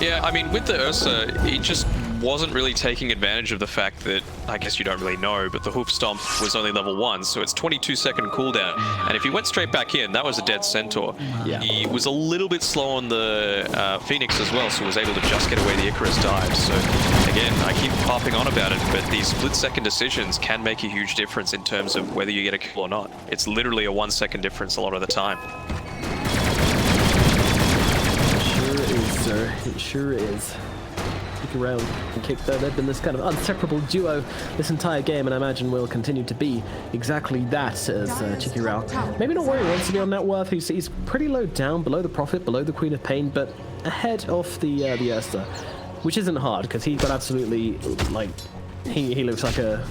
Speaker 2: Yeah, I mean, with the Ursa, he just wasn't really taking advantage of the fact that, I guess you don't really know, but the Hoof Stomp was only level 1, so it's 22-second cooldown. And if he went straight back in, that was a dead Centaur. Yeah. He was a little bit slow on the Phoenix as well, so was able to just get away the Icarus dive. So, again, I keep harping on about it, but these split-second decisions can make a huge difference in terms of whether you get a kill or not. It's literally a 1-second difference a lot of the time.
Speaker 1: Sir, it sure is. Kick around and kick there. They've been this kind of inseparable duo this entire game, and I imagine will continue to be exactly that as Chikirao. Maybe not where he wants to be on net worth. He's pretty low down, below the Prophet, below the Queen of Pain, but ahead of the Ursa, which isn't hard because he got absolutely like he looks like a.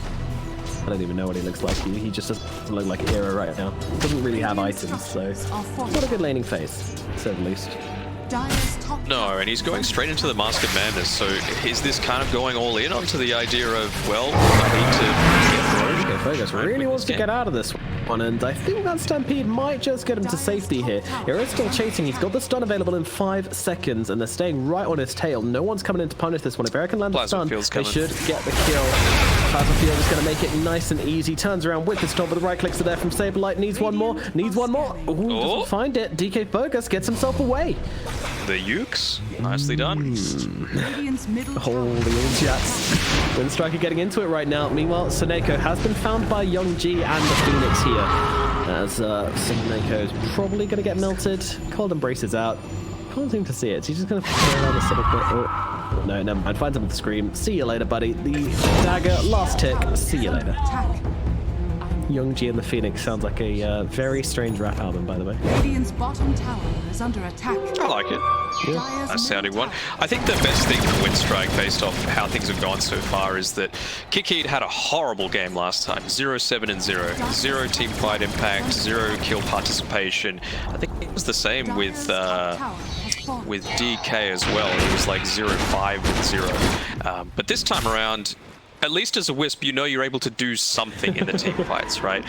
Speaker 1: I don't even know what he looks like. He just doesn't look like an Era right now. Doesn't really have items, so not a good laning phase, to say the least.
Speaker 2: No, and he's going straight into the Mask of Madness, so is this kind of going all in onto the idea of, well, I need to get through?
Speaker 1: Focus really wants to get out of this one, and I think that Stampede might just get him to safety here. Era's still chasing, he's got the stun available in 5 seconds, and they're staying right on his tail. No one's coming in to punish this one. If Era can land the stun, they should get the kill. Battlefield is going to make it nice and easy. Turns around with the stop, but the right clicks are there from Saberlight. Needs one more. Needs one more. Ooh, doesn't find it. DK Focus gets himself away.
Speaker 2: The Ukes. Nicely done.
Speaker 1: Holy old chats. Winstrike getting into it right now. Meanwhile, Seneko has been found by Young G and the Phoenix here. As Seneko is probably going to get melted. Cold Embrace is out. Can't seem to see it. He's just going to throw around a little bit. Oh, no, never mind. Finds him with the scream. See you later, buddy. The dagger, last tick. See you later. Young G and the Phoenix sounds like a very strange rap album, by the way.
Speaker 3: Radiant's bottom tower is under attack.
Speaker 2: I like it.
Speaker 3: Yeah.
Speaker 2: Nice sounding one. I think the best thing for Winstrike, based off how things have gone so far, is that Kikid had a horrible game last time. 0-7-0. 0 team fight impact, 0 kill participation. I think it was the same with DK as well. It was like 0-5-0. But this time around, at least as a Wisp, you know you're able to do something in the team fights, right?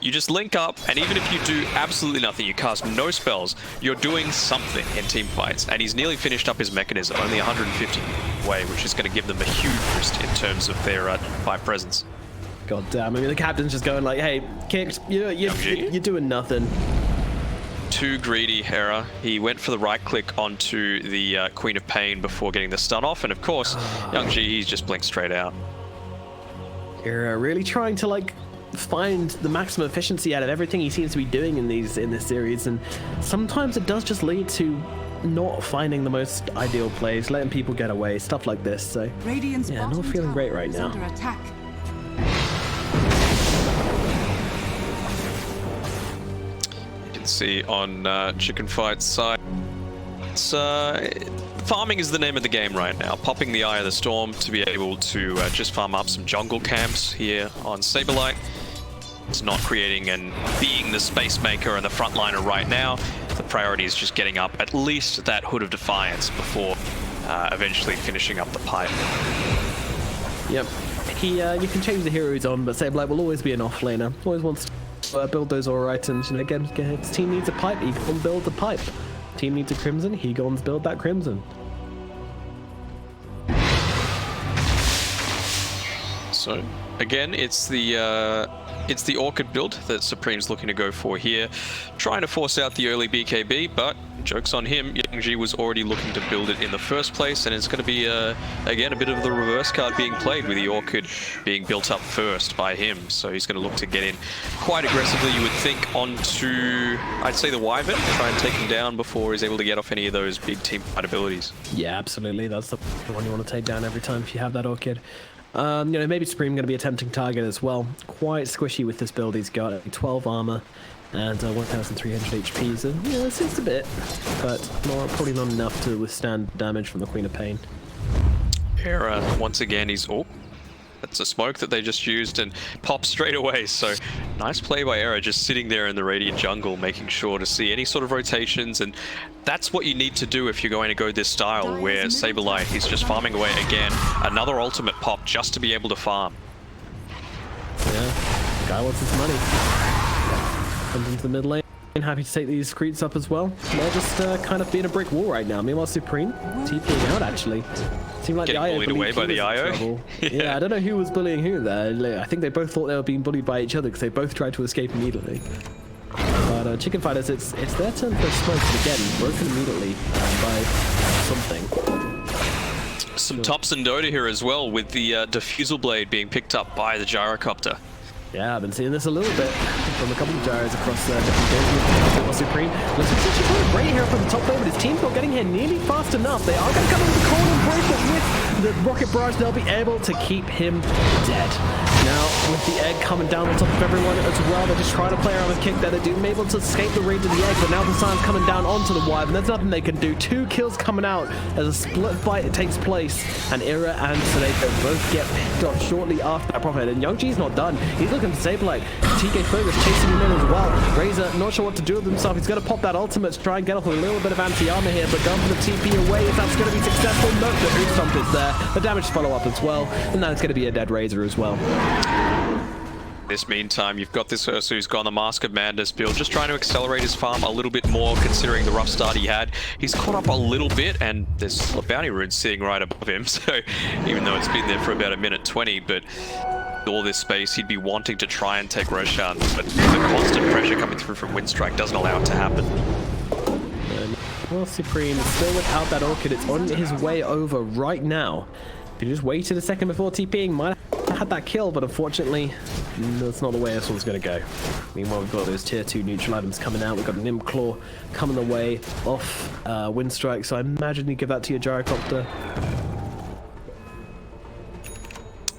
Speaker 2: You just link up, and even if you do absolutely nothing, you cast no spells, you're doing something in team fights. And he's nearly finished up his mechanism, only 150 away, which is going to give them a huge boost in terms of their fight presence.
Speaker 1: God damn, I mean, the captain's just going like, hey, Kicked, you're doing nothing.
Speaker 2: Too greedy, Hera. He went for the right click onto the Queen of Pain before getting the stun off, and of course, Young G, he's just blinked straight out.
Speaker 1: Hera really trying to, like, find the maximum efficiency out of everything he seems to be doing in this series, and sometimes it does just lead to not finding the most ideal plays, letting people get away, stuff like this. So yeah, not feeling great right now.
Speaker 2: You can see on Chicken Fight's side, it's farming is the name of the game right now. Popping the Eye of the Storm to be able to just farm up some jungle camps here on Saberlight. It's not creating and being the space maker and the frontliner right now. The priority is just getting up at least that Hood of Defiance before eventually finishing up the pipe.
Speaker 1: Yep. You can change the hero he's on, but Saberlight will always be an offlaner. Always wants to build those aura items. You know, again, his team needs a pipe, he can build the pipe. Team needs a Crimson, he goes build that Crimson.
Speaker 2: So again, it's the Orchid build that Supreme's looking to go for here, trying to force out the early BKB, but joke's on him. Young G was already looking to build it in the first place, and it's going to be again a bit of the reverse card being played with the Orchid being built up first by him. So he's going to look to get in quite aggressively, you would think, onto, I'd say, the Wyvern, try and take him down before he's able to get off any of those big team fight abilities.
Speaker 1: Yeah, absolutely. That's the one you want to take down every time if you have that Orchid. You know, maybe Supreme going to be a tempting target as well. Quite squishy with this build. He's got 12 armor and 1,300 HP. So, yeah, it's a bit, but probably not enough to withstand damage from the Queen of Pain.
Speaker 2: Hera, once again, he's... Oh, that's a smoke that they just used and popped straight away. So, nice play by Hera, just sitting there in the Radiant jungle, making sure to see any sort of rotations. And that's what you need to do if you're going to go this style, where Saberlight is just farming away again. Another ultimate pop just to be able to farm.
Speaker 1: Yeah, the guy wants his money. Comes into the mid lane. Happy to take these creeps up as well. They're just kind of being a brick wall right now. Meanwhile, Supreme TPing out actually. Seemed like
Speaker 2: getting
Speaker 1: the IO
Speaker 2: bullied away by the IO.
Speaker 1: Yeah, I don't know who was bullying who there. I think they both thought they were being bullied by each other because they both tried to escape immediately. But Chicken Fighters, it's their turn for smoke, but again, broken immediately by something.
Speaker 2: Some tops in Dota here as well, with the Diffusal Blade being picked up by the Gyrocopter.
Speaker 1: Yeah, I've been seeing this a little bit from a couple of gyros across different games with Supreme. Looks like such a kind of great here from the top lane, but his team's not getting here nearly fast enough. They are going to come in with the cold and break, but with the Rocket Barrage, they'll be able to keep him dead. Now, with the egg coming down on top of everyone as well, they're just trying to play around with Kick there. They're able to escape the range of the egg, but now the Science coming down onto the Wyvern. There's nothing they can do. 2 kills coming out as a split fight takes place, and Ira and Seneko both get picked up shortly after that profit. And Young G's not done. He's looking to Saberlight. TK Fergus chasing him in as well. Razor not sure what to do with himself. He's going to pop that ultimate to try and get off a little bit of anti-armor here, but going for the TP away. If that's going to be successful, no, the Hoot Stomp is there. The damage follow up as well, and now it's going to be a dead Razor as well.
Speaker 2: This meantime, you've got this Ursa who's gone the Mask of Madness build, just trying to accelerate his farm a little bit more, considering the rough start he had. He's caught up a little bit, and there's a bounty rune sitting right above him, so even though it's been there for about a minute 20, but all this space, he'd be wanting to try and take Roshan, but the constant pressure coming through from Winstrike doesn't allow it to happen.
Speaker 1: Well, Supreme is still without that Orchid. It's on his way over right now. If he just waited a second before TPing, might have had that kill, but unfortunately, that's not the way this one's going to go. Meanwhile, we've got those tier 2 neutral items coming out. We've got Nimb Claw coming the way off Winstrike, so I imagine you give that to your Gyrocopter.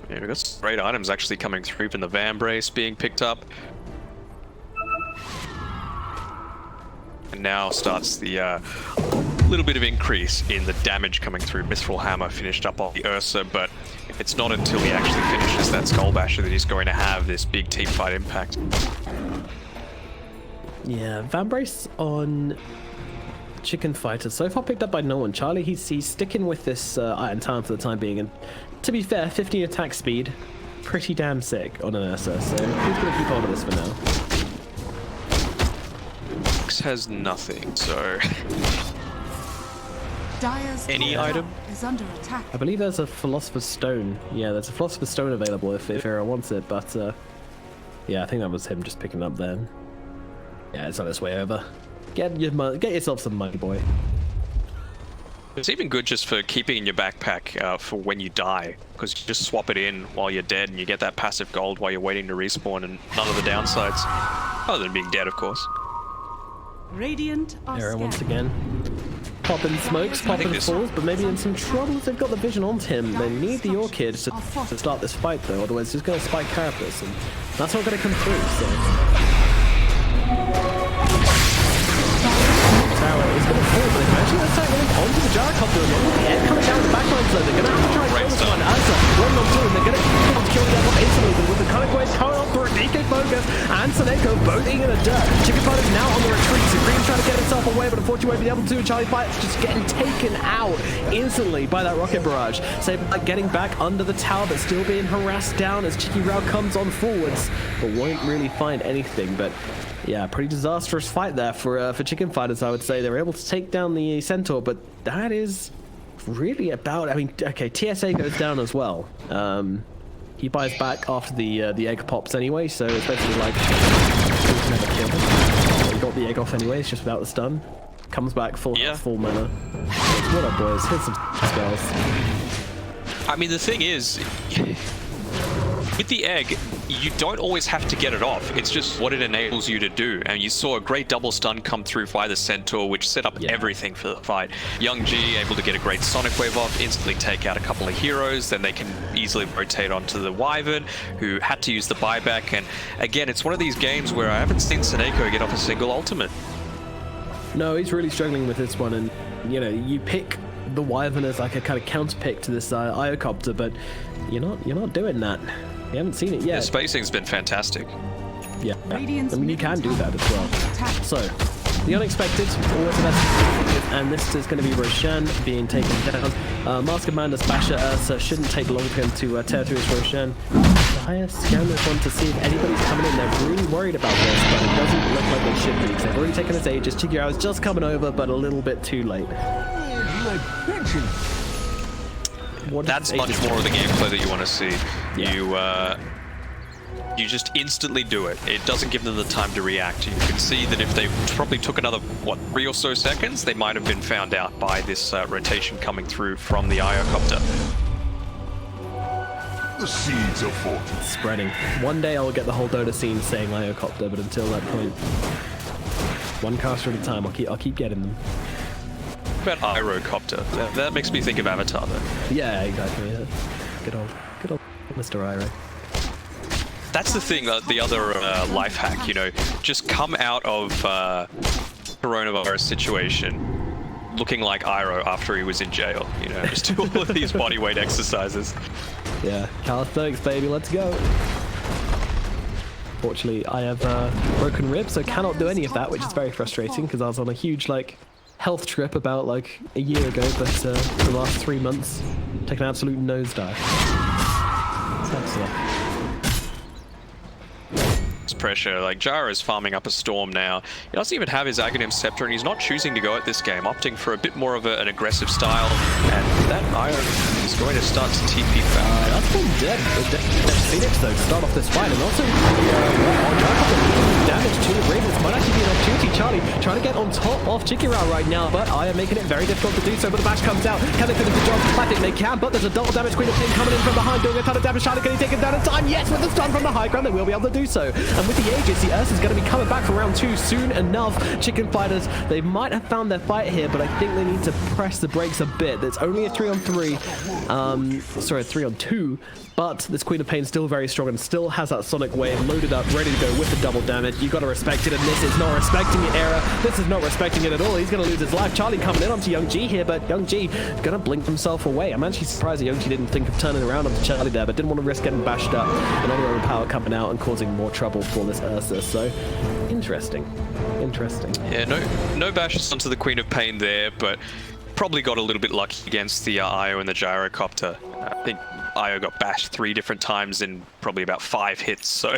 Speaker 2: Yeah, we've got some great items actually coming through, from the Vambrace being picked up. And now starts the little bit of increase in the damage coming through. Mithril Hammer finished up on the Ursa, but it's not until he actually finishes that Skull Basher that he's going to have this big team fight impact.
Speaker 1: Yeah, Vambrace on Chicken Fighter. So far picked up by no one. Charlie, he's sticking with this Iron Talon for the time being. And to be fair, 15 attack speed, pretty damn sick on an Ursa. So he's going to keep hold of this for now.
Speaker 2: Has nothing, so
Speaker 3: Any
Speaker 2: item
Speaker 3: is under attack.
Speaker 1: I believe there's a Philosopher's Stone. Yeah, there's a Philosopher's Stone available if Hero wants it, but yeah, I think that was him just picking it up then. Yeah, it's on its way over. Get yourself some money, boy.
Speaker 2: It's even good just for keeping in your backpack for when you die, because you just swap it in while you're dead and you get that passive gold while you're waiting to respawn, and none of the downsides, other than being dead, of course.
Speaker 3: Radiant are
Speaker 1: Hero once
Speaker 3: scanning.
Speaker 1: again. Popping smokes, popping falls, but maybe in some trouble if they've got the vision onto him. They need the Orchid to start this fight, though, otherwise he's going to spike Carapace, and that's not going to come through, so... Tower is going to fall, but imagine that's tackling onto the Gyrocopter along with the egg coming down the backline, so they're going to have to try and kill this one. Asa, 1-on-2, and they're going to kill the other instantly, but with the Conic Wave coming on through, DK Focus and Seneko both eating in the dirt. Chicken Fighter's now on the retreat. Supreme's trying to get himself away, but unfortunately won't be able to. Charlie Fight's just getting taken out instantly by that rocket barrage. Saber getting back under the tower, but still being harassed down as Cheeky Rao comes on forwards, but won't really find anything. But yeah, pretty disastrous fight there for Chicken Fighters, I would say. They were able to take down the Centaur, but that is really about... I mean, okay, TSA goes down as well. He buys back after the egg pops anyway, so it's basically like... never killed him. He got the egg off anyway, it's just without the stun. Comes back full mana. What up, boys? Hit some spells.
Speaker 2: I mean, the thing is, with the egg, you don't always have to get it off. It's just what it enables you to do. And you saw a great double stun come through by the Centaur, which set up everything for the fight. Young G able to get a great Sonic Wave off, instantly take out a couple of heroes, then they can easily rotate onto the Wyvern, who had to use the buyback. And again, it's one of these games where I haven't seen Seneko get off a single ultimate.
Speaker 1: No, he's really struggling with this one, and you know, you pick the Wyvern as like a kind of counter pick to this Iocopter, but you're not doing that. You haven't seen it yet.
Speaker 2: The spacing's been fantastic.
Speaker 1: Yeah, I mean, you can do that as well. So, the unexpected, always the best, and this is going to be Roshan being taken down. Mask of Madness, Basher, Ursa shouldn't take long for him to tear through his Roshan. I scan this one to see if anybody's coming in. They're really worried about this, but it doesn't look like they should be, because they've already taken its ages. Chigurao is just coming over, but a little bit too late.
Speaker 2: That's much more of the gameplay that you want to see.
Speaker 1: Yeah.
Speaker 2: You just instantly do it. It doesn't give them the time to react. You can see that if they probably took another, 3 or so seconds, they might have been found out by this rotation coming through from the Iocopter.
Speaker 4: The seeds are falling.
Speaker 1: It's spreading. One day I'll get the whole Dota scene saying Iocopter, but until that point, one caster at a time. I'll keep getting them.
Speaker 2: About Irocopter. That makes me think of Avatar, though.
Speaker 1: Yeah, exactly. Yeah. Good old Mr. Iro.
Speaker 2: That's the thing, the other life hack, you know, just come out of coronavirus situation looking like Iro after he was in jail, you know, just do all of these bodyweight exercises.
Speaker 1: Yeah, calisthenics, baby, let's go. Fortunately, I have broken ribs, so cannot do any of that, which is very frustrating because I was on a huge, like, health trip about, like, a year ago, but for the last 3 months, taken an absolute nosedive. That's
Speaker 2: It's pressure. Like, Jara is farming up a Storm now. He doesn't even have his Aghanim Scepter, and he's not choosing to go at this game, opting for a bit more of an aggressive style. And that Iron is is going to start to TP back.
Speaker 1: That's one dead. Phoenix though to start off this fight, and also damage to the Ravens might actually be an opportunity. Charlie trying to get on top of Chikira right now, but I am making it very difficult to do so. But the bash comes out. Can they finish the job? I think they can, but there's a double damage. Queen of Pain coming in from behind, doing a ton of damage. Charlie, can he take him down in time? Yes, with the stun from the high ground, they will be able to do so. And with the Aegis, the Ursa is going to be coming back for round 2 soon enough. Chicken Fighters, they might have found their fight here, but I think they need to press the brakes a bit. It's only a 3-on-3, sorry, 3-on-2, but this Queen of Pain still very strong and still has that Sonic Wave loaded up, ready to go with the double damage. You got to respect it, and this is not respecting it, Era. This is not respecting it at all. He's going to lose his life. Charlie coming in onto Young G here, but Young G going to blink himself away. I'm actually surprised that Young G didn't think of turning around onto Charlie there, but didn't want to risk getting bashed up and only overpower coming out and causing more trouble for this Ursa. So, interesting.
Speaker 2: Yeah, no bashes onto the Queen of Pain there, but probably got a little bit lucky against the Io and the Gyrocopter. I think Io got bashed 3 different times in probably about 5 hits, so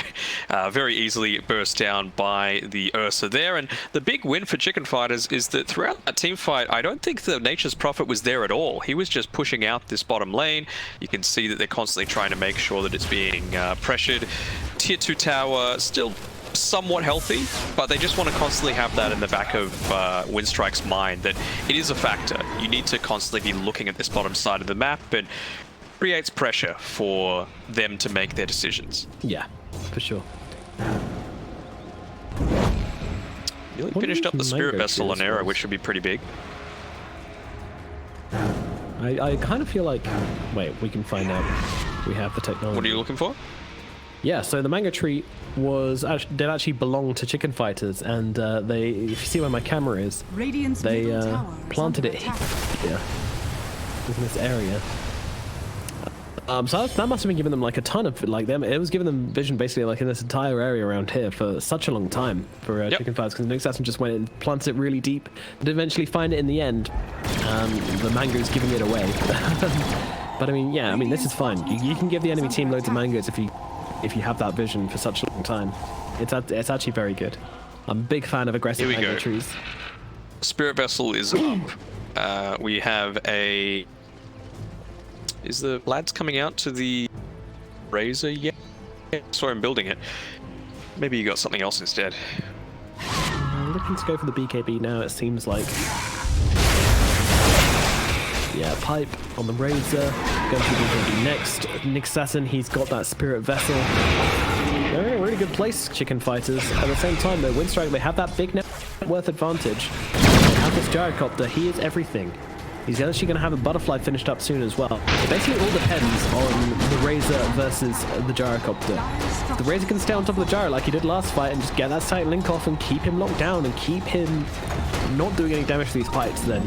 Speaker 2: very easily burst down by the Ursa there. And the big win for Chicken Fighters is that throughout that team fight, I don't think the Nature's Prophet was there at all. He was just pushing out this bottom lane. You can see that they're constantly trying to make sure that it's being pressured. Tier 2 tower still somewhat healthy, but they just want to constantly have that in the back of Winstrike's mind, that it is a factor. You need to constantly be looking at this bottom side of the map, and creates pressure for them to make their decisions.
Speaker 1: Yeah, for sure.
Speaker 2: Nearly finished up the Spirit Vessel on Era, which should be pretty big.
Speaker 1: I kind of feel like... Wait, we can find out. We have the technology.
Speaker 2: What are you looking for?
Speaker 1: Yeah, so the mango tree did actually belong to Chicken Fighters, and they, if you see where my camera is, they planted it here, in this area. So that must have been giving them like a ton of it was giving them vision basically like in this entire area around here for such a long time for Chicken Fighters, because the assassin just went and planted it really deep, and eventually find it in the end. The mango's giving it away. But I mean, yeah, I mean this is fine. You can give the enemy team loads of mangoes if you have that vision for such a long time. It's actually very good. I'm a big fan of aggressive mango trees.
Speaker 2: Spirit Vessel is up. We have a... Is the lads coming out to the Razor yet? Yeah, sorry, I'm building it. Maybe you got something else instead.
Speaker 1: I'm looking to go for the BKB now, it seems like. Yeah, Pipe on the Razor. Going to be next. Nick Assassin, he's got that Spirit Vessel. They're in a really good place, Chicken Fighters. At the same time, though, Winstrike, they have that big net worth advantage. They have this Gyrocopter. He is everything. He's actually going to have a Butterfly finished up soon as well. It basically all depends on the Razor versus the Gyrocopter. If the Razor can stay on top of the Gyro like he did last fight and just get that tight link off and keep him locked down and keep him not doing any damage to these fights, then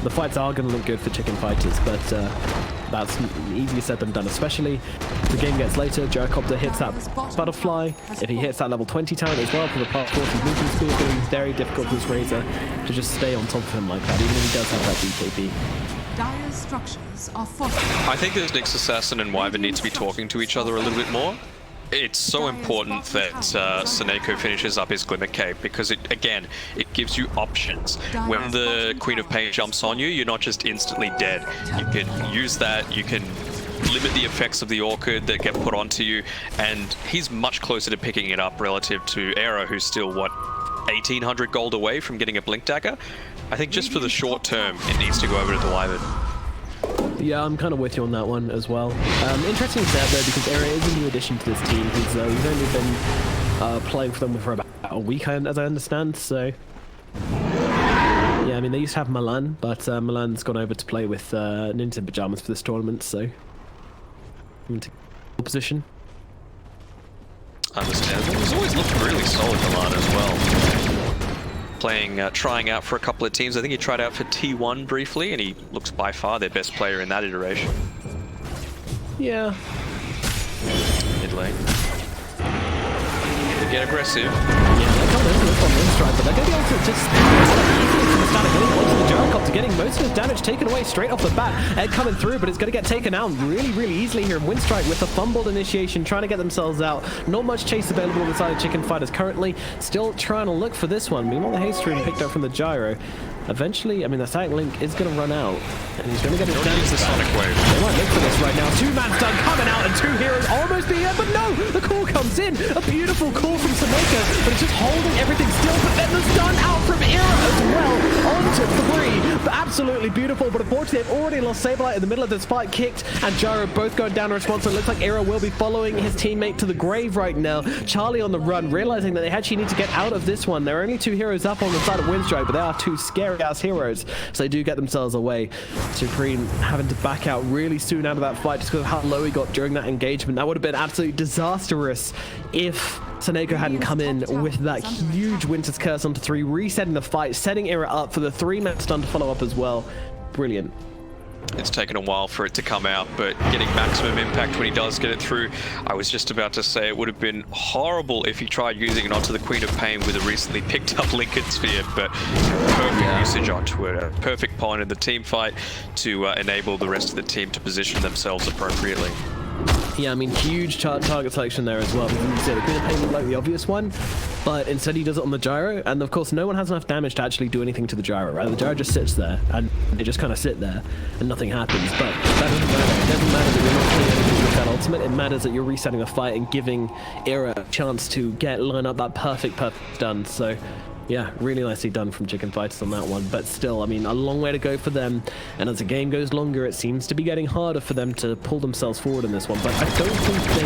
Speaker 1: the fights are going to look good for Chicken Fighters, but that's easier said than done, especially if the game gets later. Gyrocopter hits that Butterfly. If he hits that level 20 talent as well for the part 40 movement speed, it's going to be very difficult for this Razor to just stay on top of him like that, even if he does have that BKB.
Speaker 3: Dire structures are fortified.
Speaker 2: I think that Nyx Assassin and Wyvern need to be talking to each other a little bit more. It's so important that Seneko finishes up his Glimmer Cape, because it gives you options. When the Queen of Pain jumps on you, you're not just instantly dead. You can use that, you can limit the effects of the Orchid that get put onto you, and he's much closer to picking it up relative to Era, who's still, what, 1800 gold away from getting a Blink Dagger? I think just for the short term, it needs to go over to the Wyvern.
Speaker 1: Yeah, I'm kind of with you on that one as well. Interesting stat though, because Era is a new addition to this team. He's only been playing for them for about a week, as I understand, so... Yeah, I mean, they used to have Milan, but Milan's gone over to play with Ninja in Pyjamas for this tournament, so... into position.
Speaker 2: Understandable. He's always looked really solid, Milan, as well. Trying out for a couple of teams. I think he tried out for T1 briefly, and he looks by far their best player in that iteration.
Speaker 1: Yeah.
Speaker 2: Mid lane. They get aggressive.
Speaker 1: Yeah, they're coming into this on Winstrike, but they're going to be able to just start getting onto the Gyrocopter, getting most of his damage taken away straight off the bat. Ed coming through, but it's going to get taken out really, really easily here. Winstrike with the fumbled initiation, trying to get themselves out. Not much chase available on the side of Chicken Fighters currently. Still trying to look for this one. Meanwhile, the haste rune picked up from the Gyro. eventually, I mean, the Sonic Link is going to run out, and he's going to get his damage
Speaker 2: the
Speaker 1: back.
Speaker 2: Sonic Wave.
Speaker 1: They might look for this right now. Two-man stun coming out, and two heroes almost being here, but no! The call comes in. A beautiful call from Saneka, but it's just holding everything still, but then the stun out from Era as well onto 3. But absolutely beautiful, but unfortunately, they've already lost Sableye in the middle of this fight. Kicked and Gyro both going down in response, so it looks like Era will be following his teammate to the grave right now. Charlie on the run, realizing that they actually need to get out of this one. There are only 2 heroes up on the side of Winstrike, but they are 2 scary-ass heroes, so they do get themselves away. Supreme having to back out really soon out of that fight just because of how low he got during that engagement. That would have been absolutely disastrous if Saneko hadn't come in with that huge Winter's Curse onto 3, resetting the fight, setting Era up for the 3-man stun to follow up as well. Brilliant.
Speaker 2: It's taken a while for it to come out, but getting maximum impact when he does get it through. I was just about to say it would have been horrible if he tried using it onto the Queen of Pain with a recently picked up Lincoln Sphere, but perfect usage onto it. A perfect pawn in the team fight to enable the rest of the team to position themselves appropriately.
Speaker 1: Yeah, I mean, huge target selection there as well. Because you said the Queen of Pain looked like the obvious one, but instead he does it on the gyro, and of course no one has enough damage to actually do anything to the gyro, right? The gyro just sits there, and they just kind of sit there, and nothing happens. But that doesn't matter. It doesn't matter that you're not doing anything with that ultimate. It matters that you're resetting the fight and giving Era a chance to line up that perfect stun. So yeah, really nicely done from Chicken Fighters on that one. But still, I mean, a long way to go for them. And as the game goes longer, it seems to be getting harder for them to pull themselves forward in this one. But I don't think they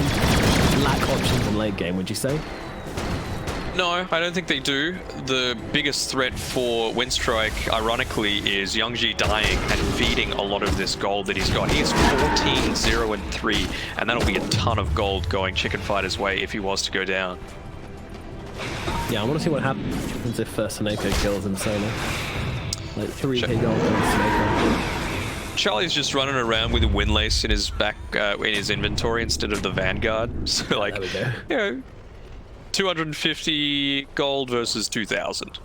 Speaker 1: lack options in late game, would you say?
Speaker 2: No, I don't think they do. The biggest threat for Winstrike, ironically, is Youngji dying and feeding a lot of this gold that he's got. He is 14, 0, and 3, and that'll be a ton of gold going Chicken Fighter's way if he was to go down.
Speaker 1: Yeah, I want to see what happens if Saneko kills him solo. Like 3k gold on Saneko.
Speaker 2: Charlie's just running around with a Windlace in his back, in his inventory instead of the Vanguard. So like,
Speaker 1: there we go.
Speaker 2: 250 gold versus 2,000.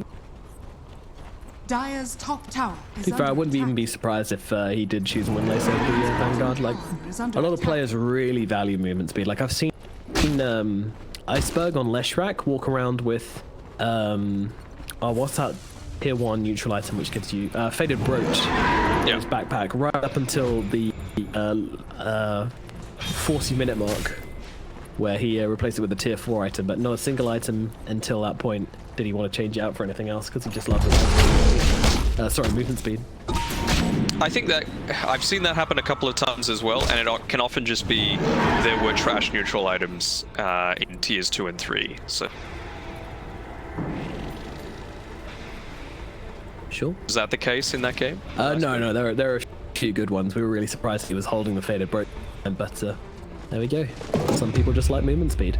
Speaker 3: Dire's top tower is
Speaker 1: To be fair, I
Speaker 3: under
Speaker 1: wouldn't even
Speaker 3: attack.
Speaker 1: be surprised if he did choose Windlace over the Vanguard. Like, a lot of players really value movement speed. Like, I've seen Iceberg on Leshrac walk around with what's that tier 1 neutral item which gives you Faded Brooch in his backpack right up until the 40-minute mark, where he replaced it with a tier 4 item, but not a single item until that point did he want to change it out for anything else, because he just loved it. Movement speed.
Speaker 2: I think that I've seen that happen a couple of times as well, and it can often just be there were trash neutral items in tiers 2 and 3. So,
Speaker 1: Sure.
Speaker 2: is that the case in that game?
Speaker 1: No, there are a few good ones. We were really surprised he was holding the Faded Brooch, but there we go. Some people just like movement speed.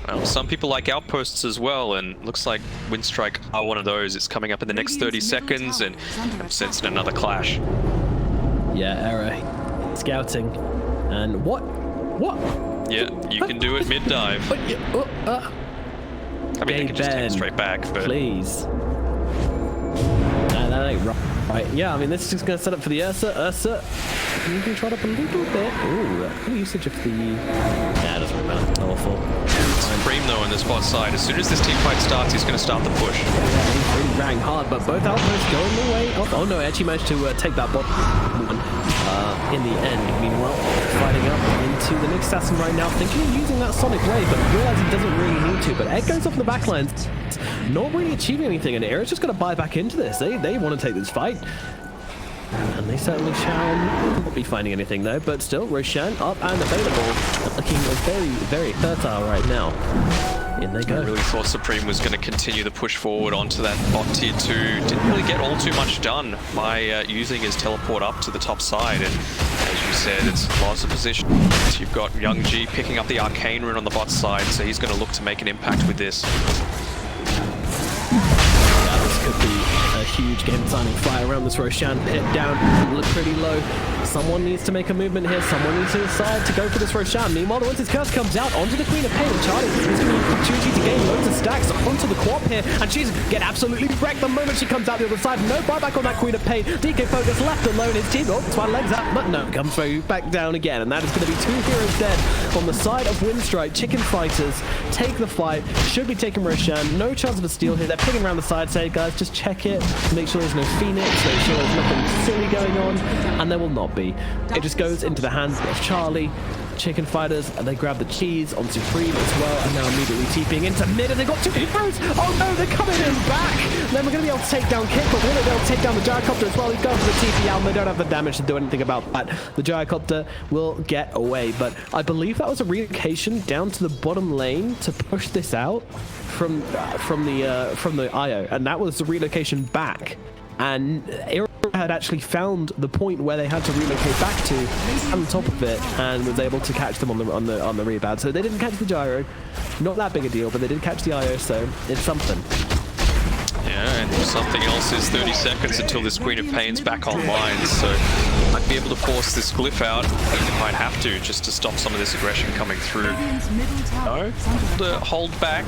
Speaker 2: Well, some people like outposts as well, and looks like Winstrike are one of those. It's coming up in the next 30 seconds, and I'm sensing another clash.
Speaker 1: Yeah, Era scouting, and what?
Speaker 2: Yeah, you can do it mid-dive. I mean, they can just take it straight back, but...
Speaker 1: Please. Nah, that ain't right. Yeah, I mean, this is just going to set up for the Ursa. You can trot up a little bit. Ooh, good usage of the... Nah, it doesn't really matter. Awful.
Speaker 2: Supreme, though, on this bot side. As soon as this team fight starts, he's going to start the push.
Speaker 1: Yeah, he's really rang hard, but both outposts going the way of... Oh, no, he actually managed to take that bot one in the end. Meanwhile, fighting up into the next assassin right now, thinking of using that Sonic Wave, but realizing he doesn't really need to. But Ed goes off in the backlines, not really achieving anything, and Era's just going to buy back into this. They want to take this fight. And they certainly shall not be finding anything though, but still, Roshan up and available, looking very, very fertile right now. In they go.
Speaker 2: I really thought Supreme was going to continue the push forward onto that bot tier 2. Didn't really get all too much done by using his teleport up to the top side, and as you said, it's lots of position. You've got Youngji picking up the Arcane Rune on the bot side, so he's going to look to make an impact with this. This
Speaker 1: could be a huge game-designing fight around this Roshan pit down. Look pretty low. Someone needs to make a movement here. Someone needs to decide to go for this Roshan. Meanwhile, the Winter's Curse comes out onto the Queen of Pain. Charlie is going to be an opportunity to gain loads of stacks onto the Quap here, and she's get absolutely wrecked the moment she comes out the other side. No buyback on that Queen of Pain. DK Focus left alone. His team, one legs up, but no, comes through back down again, and that is going to be 2 heroes dead on the side of Winstrike. Chicken Fighters take the fight. Should be taking Roshan. No chance of a steal here. They're picking around the side. Say, guys, just check it. Make sure there's no Phoenix. Make sure there's nothing silly going on, and there will not be. It just goes into the hands of Charlie. Chicken Fighters, and they grab the cheese on Supreme as well, and now immediately TPing into mid, and they've got 2 heroes. Oh no, they're coming in back. Then we're going to be able to take down Kick, but will they be able to take down the Gyrocopter as well? He's going for the TP out, and they don't have the damage to do anything about that. The Gyrocopter will get away, but I believe that was a relocation down to the bottom lane to push this out from the IO, and that was the relocation back. And Aero had actually found the point where they had to relocate back to on top of it, and was able to catch them on the rebound. So they didn't catch the gyro, not that big a deal, but they did catch the IO, so it's something.
Speaker 2: Yeah, and something else is 30 seconds until this Queen of Pain's back online, so might be able to force this glyph out. They might have to, just to stop some of this aggression coming through. No, hold back.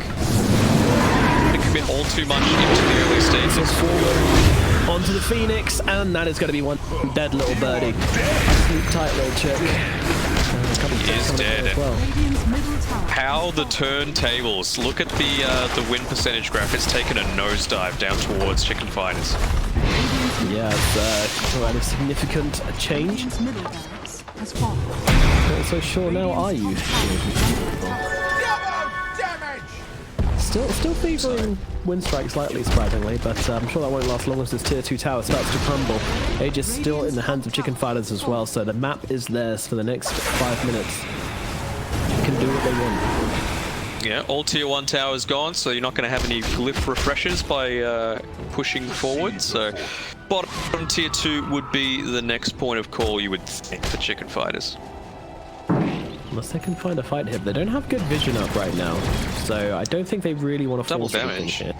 Speaker 2: They commit all too much into the early stages.
Speaker 1: Onto the Phoenix, and that is going to be one dead little birdie. Sleep tight little chick.
Speaker 2: He is dead.
Speaker 1: Well.
Speaker 2: How the turntables. Look at the win percentage graph. It's taken a nosedive down towards Chicken Fighters.
Speaker 1: Yeah, it's quite a significant change. Not so sure now, are you? Still favoring Winstrike slightly, surprisingly, but I'm sure that won't last long as this tier 2 tower starts to crumble. Age is still in the hands of Chicken Fighters as well, so the map is theirs for the next 5 minutes. They can do what they want.
Speaker 2: Yeah, all tier 1 towers gone, so you're not going to have any glyph refreshes by pushing forward. So bottom tier 2 would be the next point of call, you would think, for Chicken Fighters.
Speaker 1: Unless they can find a fight here. They don't have good vision up right now, so I don't think they really want to
Speaker 2: Double
Speaker 1: force
Speaker 2: damage.
Speaker 1: Here.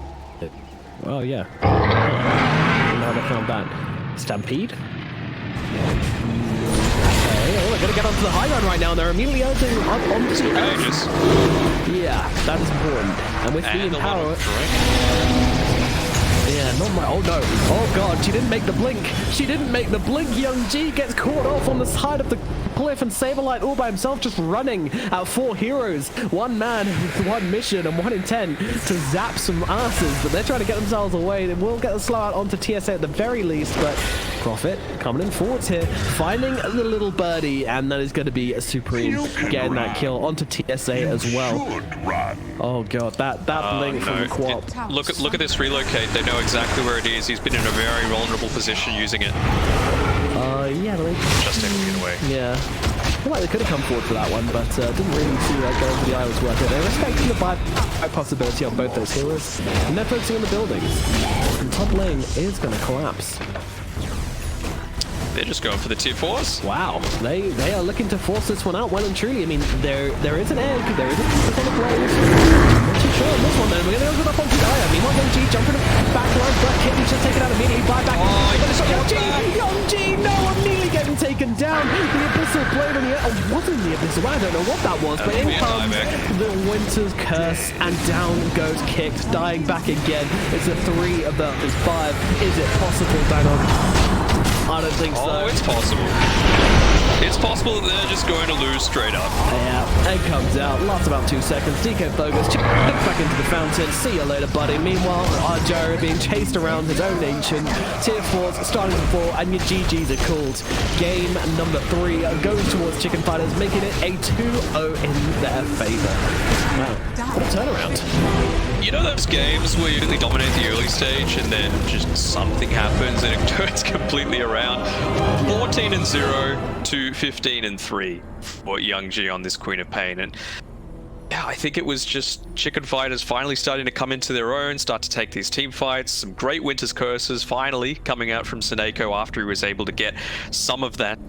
Speaker 1: Oh yeah. I don't know how they found that. Stampede? Okay, oh, they're gonna get onto the high ground right now, and they're immediately opening up onto the
Speaker 2: Pages.
Speaker 1: Yeah, that is important. And with the empower. Yeah, not my. Oh no. Oh god, she didn't make the blink. She didn't make the blink. Young G gets caught off on the side of the cliff, and Saberlight all by himself just running at 4 heroes. 1 man with 1 mission and 1 intent to zap some asses, but they're trying to get themselves away. They will get the slow out onto TSA at the very least, but Profit coming in forwards here, finding the little birdie, and that is going to be a Supreme getting that kill onto TSA as well. Oh god, that blink from the Quap.
Speaker 2: Look at this relocate. They know exactly where it is. He's been in a very vulnerable position using it.
Speaker 1: Yeah, but they
Speaker 2: Just able to get away.
Speaker 1: Yeah. I feel like they could have come forward for that one, but didn't really see that going for the eye was worth it. They're respecting the buy possibility on both those heroes, and they're focusing on the buildings. And top lane is going to collapse.
Speaker 2: They're just going for the tier 4s.
Speaker 1: Wow, they are looking to force this one out well and truly. I mean, there is an egg, there is a piece on the blade. Not too sure on this one then. We're going to open up onto Gaia. Meanwhile, Young G jumping back line, but Kitty's just taken out immediately. Buy back. Young G, no, immediately getting taken down. The Abyssal blade on the end. Oh, wasn't the Abyssal? I don't know what that was, but in comes the Winter's Curse, and down goes Kicked, dying back again. It's a 3 of those 5. Is it possible, Danon? I don't think so.
Speaker 2: Oh, it's possible. It's possible that they're just going to lose straight up.
Speaker 1: Yeah, it comes out. Lasts about 2 seconds. DK Focus back into the fountain. See you later, buddy. Meanwhile, Arjara being chased around his own ancient. Tier 4s starting to fall, and your GGs are called. Game number 3 goes towards Chicken Fighters, making it a 2-0 in their favor. Wow, what a turnaround.
Speaker 2: You know those games where you really dominate the early stage and then just something happens and it turns completely around? 14-0 to 15-3 for Young G on this Queen of Pain. And yeah, I think it was just Chicken Fighters finally starting to come into their own, start to take these team fights. Some great Winter's Curses finally coming out from Seneko after he was able to get some of that